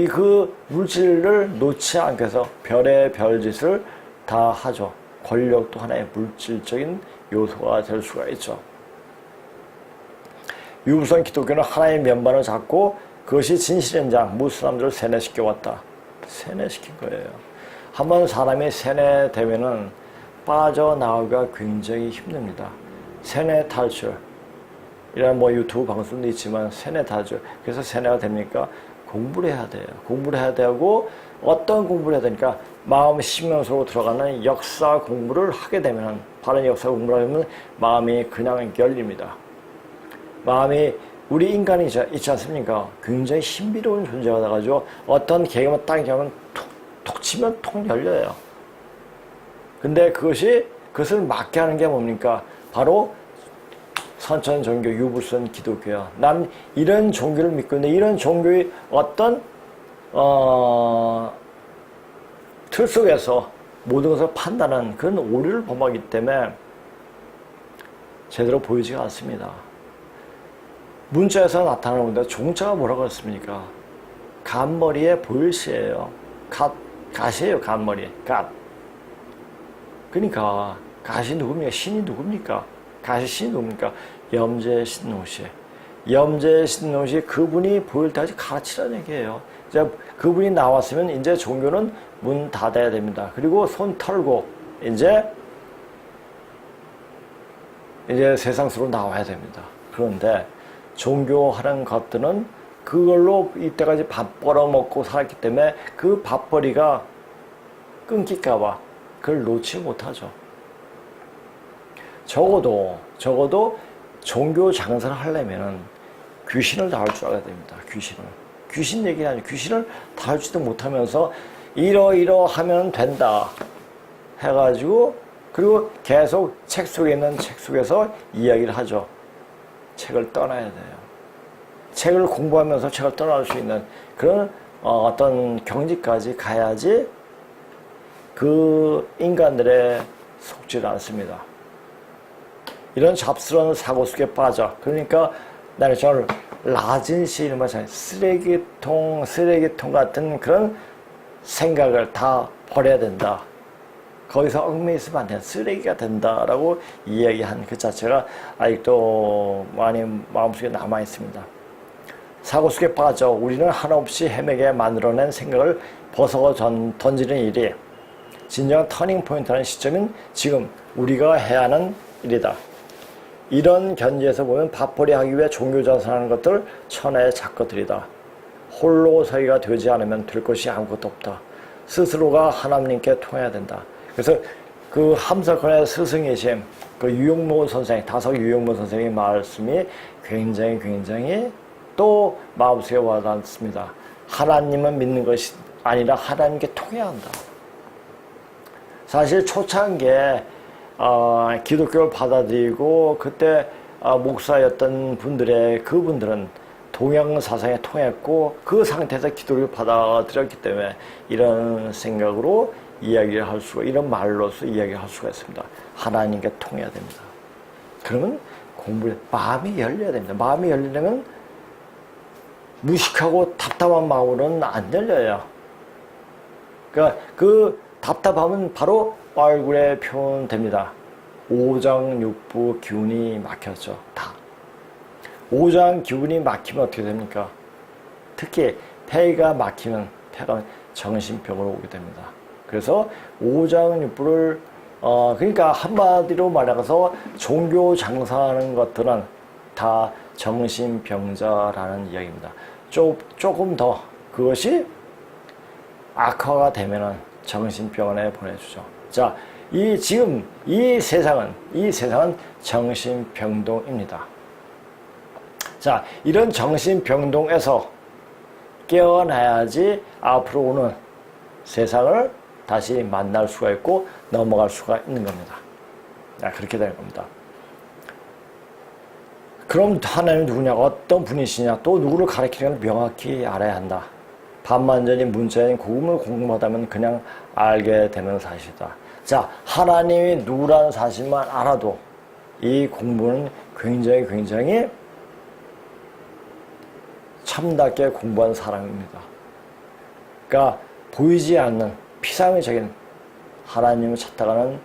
그 물질을 놓지 않게 해서 별의 별짓을 다 하죠. 권력도 하나의 물질적인 요소가 될 수가 있죠. 유부선 기독교는 하나의 면반을 잡고 그것이 진실현장 무슬람들을 세뇌시켜왔다. 세뇌시킨 거예요. 한번 사람이 세뇌되면은 빠져나오기가 굉장히 힘듭니다. 세뇌 탈출. 이런 뭐 유튜브 방송도 있지만 세뇌 탈출. 그래서 세뇌가 됩니까? 공부를 해야 돼요. 공부를 해야 되고 어떤 공부를 해야 되니까 마음 심령으로 들어가는 역사 공부를 하게 되면 바른 역사 공부를 하면 마음이 그냥 열립니다. 마음이 우리 인간이 있지 않습니까? 굉장히 신비로운 존재가 돼가지고 어떤 계획만 딱 하면 톡 치면 통 열려요. 근데 그것을 막게 하는 게 뭡니까? 바로 선천 종교, 유불선 기독교야. 난 이런 종교를 믿고 있는데 이런 종교의 어떤 틀 속에서 모든 것을 판단하는 그런 오류를 범하기 때문에 제대로 보이지가 않습니다. 문자에서 나타나는 건데 종자가 뭐라고 했습니까? 갓머리에 보일시예요. 갓이에요. 갓머리. 갓. 그러니까 갓이 누굽니까? 신이 누굽니까? 갓이 신이 누굽니까? 염제 신노시. 염제 신노시 그분이 보일 때까지 가르치라는 얘기예요. 이제 그분이 나왔으면 이제 종교는 문 닫아야 됩니다. 그리고 손 털고 이제 세상 속으로 나와야 됩니다. 그런데 종교하는 것들은 그걸로 이때까지 밥 벌어먹고 살았기 때문에 그 밥벌이가 끊길까봐 그걸 놓지 못하죠. 적어도 종교 장사를 하려면은 귀신을 다룰 줄 알아야 됩니다. 귀신 얘기는 아니고 귀신을 다룰지도 못하면서 이러하면 된다 해가지고 그리고 계속 책 속에 있는 책 속에서 이야기를 하죠. 책을 떠나야 돼요. 책을 공부하면서 책을 떠날 수 있는 그런 어떤 경지까지 가야지 그 인간들의 속지 않습니다. 이런 잡스러운 사고 속에 빠져. 그러니까 나는 저는 라진시 이런 말 쓰레기통 같은 그런 생각을 다 버려야 된다. 거기서 얽매여 있으면 안 된다. 쓰레기가 된다라고 이야기한 그 자체가 아직도 많이 마음속에 남아 있습니다. 사고 속에 빠져 우리는 한없이 헤매게 만들어낸 생각을 벗어 던지는 일이 진정한 터닝 포인트라는 시점인 지금 우리가 해야 하는 일이다. 이런 견지에서 보면 밥벌이 하기 위해 종교 전선하는 것들 천하의 작것들이다. 홀로 서기가 되지 않으면 될 것이 아무것도 없다. 스스로가 하나님께 통해야 된다. 그래서 그 함석헌의 스승이신 그 유용모 선생, 다석 유용모 선생의 말씀이 굉장히 또 마음속에 와닿습니다. 하나님은 믿는 것이 아니라 하나님께 통해야 한다. 사실 초창기에 기독교를 받아들이고 그때 목사였던 그분들은 동양 사상에 통했고 그 상태에서 기독교를 받아들였기 때문에 이런 생각으로 이야기를 할 수가, 이런 말로서 이야기를 할 수가 있습니다. 하나님께 통해야 됩니다. 그러면 마음이 열려야 됩니다. 마음이 열리려면 무식하고 답답한 마음으로는 안 열려요. 그러니까 그 답답함은 바로 얼굴에 표현됩니다. 오장육부 기운이 막혔죠. 다. 오장 기운이 막히면 어떻게 됩니까? 특히 폐가 막히면 폐가 정신병으로 오게 됩니다. 그래서 오장육부를 그러니까 한마디로 말해서 종교 장사하는 것들은 다 정신병자라는 이야기입니다. 조금 더 그것이 악화가 되면은 정신병원에 보내주죠. 자, 지금 이 세상은 정신병동입니다. 자, 이런 정신병동에서 깨어나야지 앞으로 오는 세상을 다시 만날 수가 있고 넘어갈 수가 있는 겁니다. 자, 그렇게 될 겁니다. 그럼 하나님은 누구냐? 어떤 분이시냐? 또 누구를 가리키는 걸 명확히 알아야 한다. 반만전이 문자인 복음을 공부하다면 그냥 알게 되는 사실이다. 자, 하나님이 누구라는 사실만 알아도 이 공부는 굉장히 참답게 공부한 사람입니다. 그러니까 보이지 않는 피상의적인 하나님을 찾다가는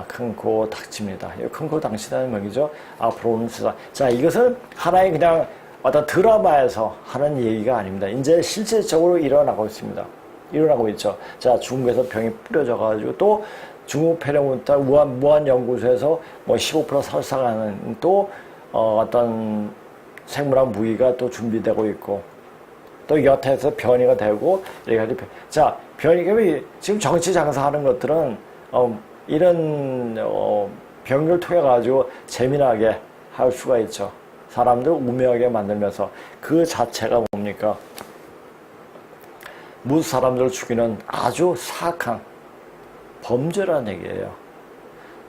큰코 닥칩니다. 큰코 닥치다는 얘기죠. 앞으로 오는 세상. 자, 이것은 하나의 그냥 어떤 드라마에서 하는 얘기가 아닙니다. 이제 실질적으로 일어나고 있습니다. 일어나고 있죠. 자, 중국에서 병이 뿌려져가지고 또 중국 폐렴부터 무한 연구소에서 뭐 15% 살상하는 또 어떤 생물학 무기가 또 준비되고 있고 또 여태에서 변이가 되고 이래가지고 자 변이가 지금 정치 장사하는 것들은 이런 병을 통해 가지고 재미나게 할 수가 있죠. 사람들 우매하게 만들면서 그 자체가 뭡니까? 무슨 사람들을 죽이는 아주 사악한 범죄라는 얘기예요.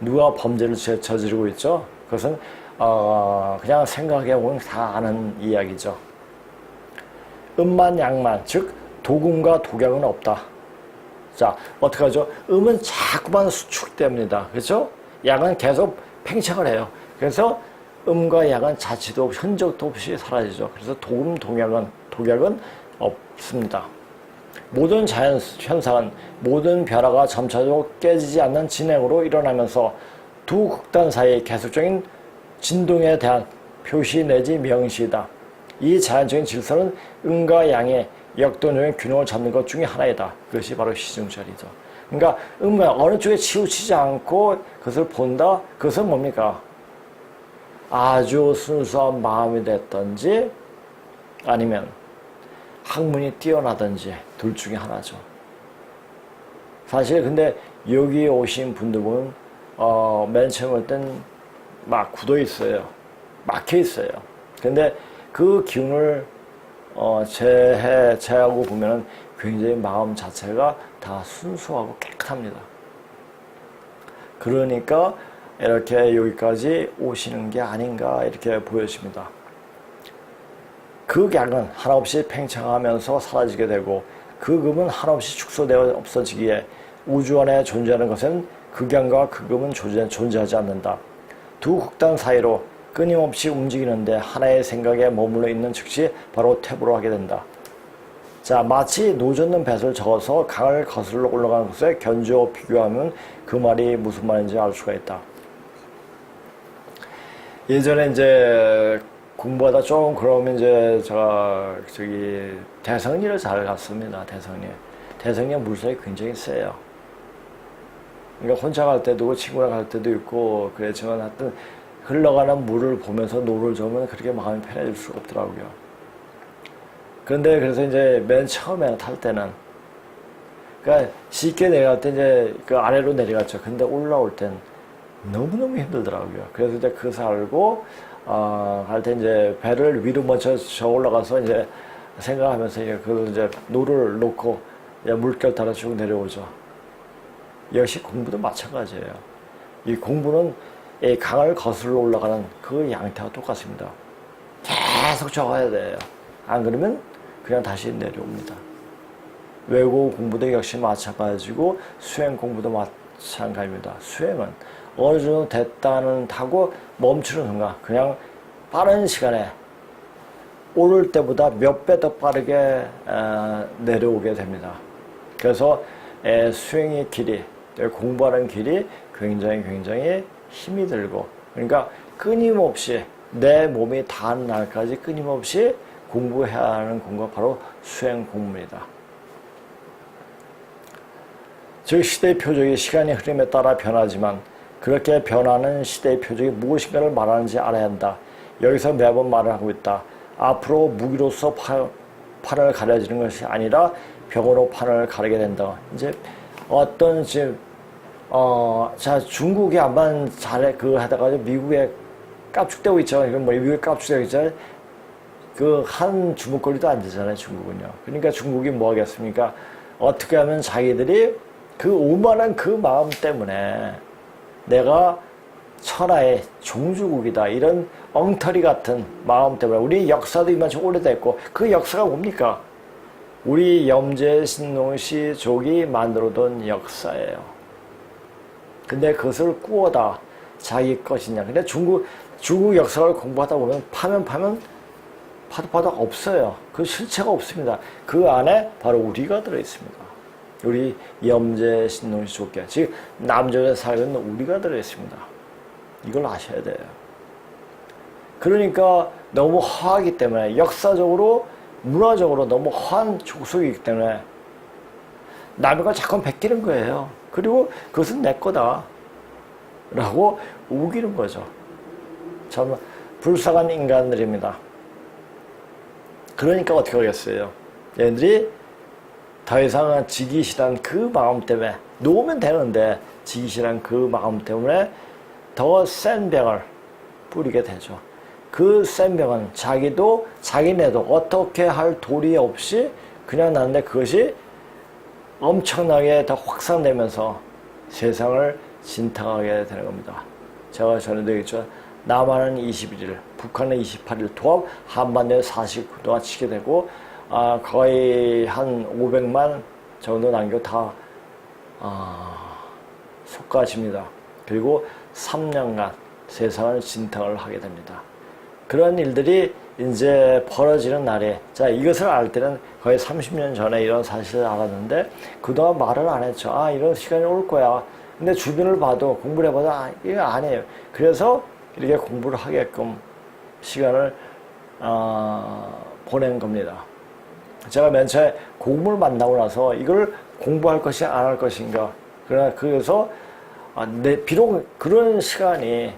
누가 범죄를 저지르고 있죠? 그것은 그냥 생각해보면 다 아는 이야기죠. 음만 양만, 즉 도금과 독약은 없다. 자, 어떻게 하죠? 음은 자꾸만 수축됩니다. 그렇죠? 약은 계속 팽창을 해요. 그래서 음과 약은 자취도 없이 흔적도 없이 사라지죠. 그래서 도금, 독약은 없습니다. 모든 자연 현상은 모든 변화가 점차적으로 깨지지 않는 진행으로 일어나면서 두 극단 사이의 계속적인 진동에 대한 표시 내지 명시이다. 이 자연적인 질서는 음과 양의 역동적인 균형을 잡는 것 중에 하나이다. 그것이 바로 시중절이죠. 그러니까 음과 어느 쪽에 치우치지 않고 그것을 본다. 그것은 뭡니까? 아주 순수한 마음이 됐든지 아니면 학문이 뛰어나든지 둘 중에 하나죠. 사실 근데 여기 오신 분들 보면 맨 처음 올 땐 막 굳어 있어요. 막혀 있어요. 근데 그 기운을 제하고 보면은 굉장히 마음 자체가 다 순수하고 깨끗합니다. 그러니까 이렇게 여기까지 오시는 게 아닌가 이렇게 보여집니다. 그 약은 한없이 팽창하면서 사라지게 되고 그 금은 한없이 축소되어 없어지기에 우주 안에 존재하는 것은 극양과 극음은 존재하지 않는다. 두 극단 사이로 끊임없이 움직이는데 하나의 생각에 머물러 있는 즉시 바로 퇴보로 하게 된다. 자, 마치 노젓는 뱃을 저어서 강을 거슬러 올라가는 것에 견주어 비교하면 그 말이 무슨 말인지 알 수가 있다. 예전에 이제 공부하다 좀 그러면 이제 제가 대성리를 잘 갔습니다. 대성리 물살이 굉장히 세요. 그러니까 혼자 갈 때도 있고 친구랑 갈 때도 있고 그랬지만 하여튼 흘러가는 물을 보면서 노를 저으면 그렇게 마음이 편해질 수가 없더라고요. 그런데 그래서 이제 맨 처음에 탈 때는 그러니까 쉽게 내려갈 때 이제 그 아래로 내려갔죠. 근데 올라올 땐 너무너무 힘들더라고요. 그래서 이제 그것을 알고 갈 때 이제 배를 위로 먼저 저 올라가서 이제 생각하면서 이제 노를 놓고 물결 따라 쭉 내려오죠. 역시 공부도 마찬가지예요. 이 공부는 이 강을 거슬러 올라가는 그 양태와 똑같습니다. 계속 적어야 돼요. 안 그러면 그냥 다시 내려옵니다. 외국 공부도 역시 마찬가지고 수행 공부도 마찬가지입니다. 수행은 어느 정도 됐다는 타고 멈추는 순간 그냥 빠른 시간에 오를 때보다 몇 배 더 빠르게 내려오게 됩니다. 그래서 수행의 길이, 공부하는 길이 굉장히 힘이 들고 그러니까 끊임없이 내 몸이 닿는 날까지 끊임없이 공부해야 하는 공부가 바로 수행 공부입니다. 즉 시대의 표적이 시간의 흐름에 따라 변하지만 그렇게 변하는 시대의 표적이 무엇인가를 말하는지 알아야 한다. 여기서 매번 말을 하고 있다. 앞으로 무기로서 판을 가려지는 것이 아니라 병으로 판을 가르게 된다. 이제 어떤 지금 자 중국이 안만 잘해 하다가 미국에 깝죽대고 있죠. 이건 뭐 미국에 깝죽대고 있죠. 그 한 주먹거리도 안 되잖아요. 중국은요. 그러니까 중국이 뭐 하겠습니까? 어떻게 하면 자기들이 그 오만한 그 마음 때문에 내가 천하의 종주국이다 이런 엉터리 같은 마음 때문에 우리 역사도 이만큼 오래됐고 그 역사가 뭡니까? 우리 염제 신농시족이 만들어둔 역사예요. 근데 그것을 꾸어다 자기 것이냐. 근데 중국 역사를 공부하다 보면 파면 파도 없어요. 그 실체가 없습니다. 그 안에 바로 우리가 들어있습니다. 우리 염제 신농시족계 즉 남조에 살고 있는 우리가 들어있습니다. 이걸 아셔야 돼요. 그러니까 너무 허하기 때문에 역사적으로 문화적으로 너무 허한 족속이기 때문에 남의 걸 자꾸 베끼는 거예요. 그리고 그것은 내 거다. 라고 우기는 거죠. 참 불쌍한 인간들입니다. 그러니까 어떻게 하겠어요? 얘들이 더 이상 지기 싫은 그 마음 때문에 놓으면 되는데 지기 싫은 그 마음 때문에 더 센 병을 뿌리게 되죠. 그 센 병은 자기네도 어떻게 할 도리 없이 그냥 나는데 그것이 엄청나게 더 확산되면서 세상을 진탕하게 되는 겁니다. 제가 전에도 얘기했죠. 남한은 21일, 북한은 28일, 통합 한반도에 49도가 치게 되고 거의 한 500만 정도 남겨 다 속가집니다. 그리고 3년간 세상을 진탕을 하게 됩니다. 그런 일들이 이제 벌어지는 날에, 자, 이것을 알 때는 거의 30년 전에 이런 사실을 알았는데, 그동안 말을 안 했죠. 이런 시간이 올 거야. 근데 주변을 봐도, 공부를 해봐도, 이거 안 해요. 그래서 이렇게 공부를 하게끔 시간을, 보낸 겁니다. 제가 맨 처음에 공부를 만나고 나서 이걸 공부할 것이 안 할 것인가. 그래서, 비록 그런 시간이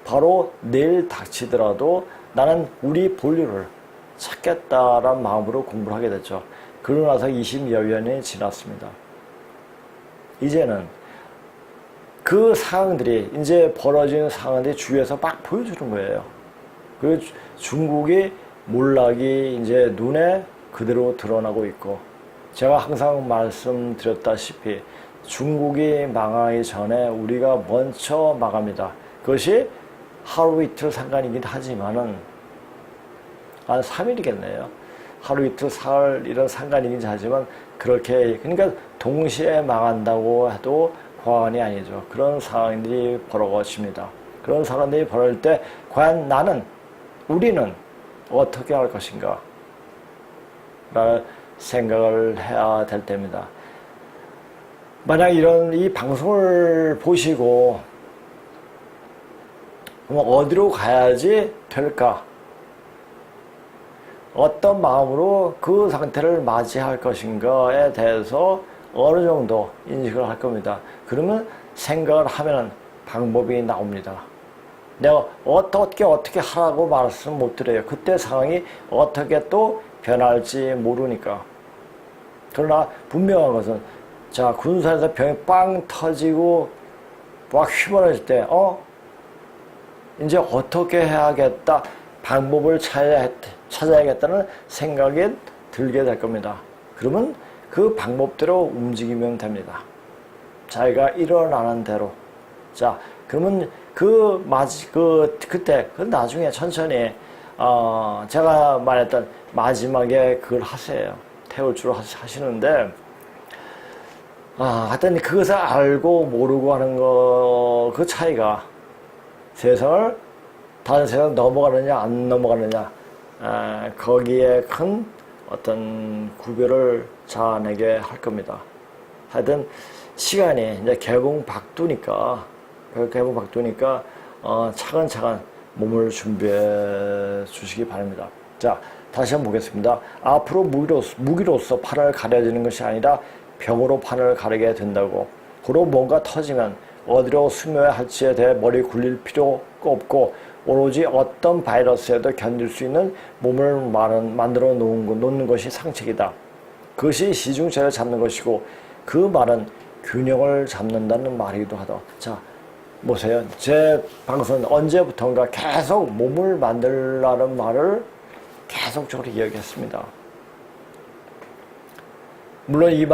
바로 내일 닥치더라도 나는 우리 본류를 찾겠다라는 마음으로 공부를 하게 됐죠. 그러고 나서 20여 년이 지났습니다. 이제는 그 상황들이 이제 벌어지는 상황들이 주위에서 막 보여주는 거예요. 그 중국이 몰락이 이제 눈에 그대로 드러나고 있고, 제가 항상 말씀드렸다시피 중국이 망하기 전에 우리가 먼저 망합니다. 그것이 하루 이틀 상관이긴 하지만은 한 3일이겠네요. 하루 이틀 사흘 이런 상관이긴 하지만 그렇게, 그러니까 동시에 망한다고 해도 과언이 아니죠. 그런 상황들이 벌어집니다. 그런 상황들이 벌어질 때 과연 우리는 어떻게 할 것인가 라는 생각을 해야 될 때입니다. 만약 이 방송을 보시고 어디로 가야지 될까? 어떤 마음으로 그 상태를 맞이할 것인가에 대해서 어느 정도 인식을 할 겁니다. 그러면 생각을 하면 방법이 나옵니다. 내가 어떻게 하라고 말씀 못 드려요. 그때 상황이 어떻게 또 변할지 모르니까. 그러나 분명한 것은, 자, 군산에서 병이 빵 터지고 막 휘몰아질 때, 이제 어떻게 해야겠다, 방법을 찾아야겠다는 생각이 들게 될 겁니다. 그러면 그 방법대로 움직이면 됩니다. 자기가 일어나는 대로. 자, 그러면 그때 나중에 천천히, 제가 말했던 마지막에 그걸 하세요. 태울 줄 하시는데, 하여튼 그것을 알고 모르고 하는 그 차이가 다른 세상 넘어가느냐 안 넘어가느냐, 거기에 큰 어떤 구별을 자아내게 할 겁니다. 하여튼 시간이 이제 개봉박두니까 차근차근 몸을 준비해 주시기 바랍니다. 자, 다시 한번 보겠습니다. 앞으로 무기로서 판을 가려지는 것이 아니라 병으로 판을 가리게 된다고. 그리고 뭔가 터지면 어디로 숨어야 할지에 대해 머리 굴릴 필요가 없고, 오로지 어떤 바이러스에도 견딜 수 있는 몸을 만들어 놓는 것이 상책이다. 그것이 시중체를 잡는 것이고, 그 말은 균형을 잡는다는 말이기도 하다. 자, 보세요. 제 방송은 언제부턴가 계속 몸을 만들라는 말을 계속적으로 이야기했습니다. 물론 이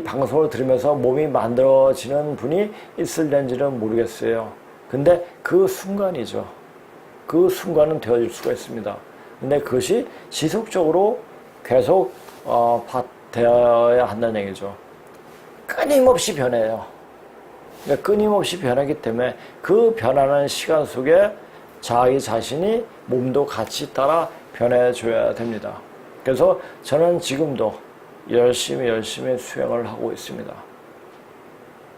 방송을 들으면서 몸이 만들어지는 분이 있을는지는 모르겠어요. 근데 그 순간이죠. 그 순간은 되어질 수가 있습니다. 근데 그것이 지속적으로 계속 되어야 한다는 얘기죠. 끊임없이 변해요. 그러니까 끊임없이 변하기 때문에 그 변하는 시간 속에 자기 자신이 몸도 같이 따라 변해줘야 됩니다. 그래서 저는 지금도 열심히 수행을 하고 있습니다.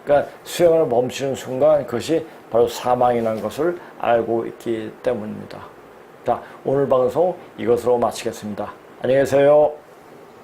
그러니까 수행을 멈추는 순간 그것이 바로 사망이라는 것을 알고 있기 때문입니다. 자, 오늘 방송 이것으로 마치겠습니다. 안녕히 계세요.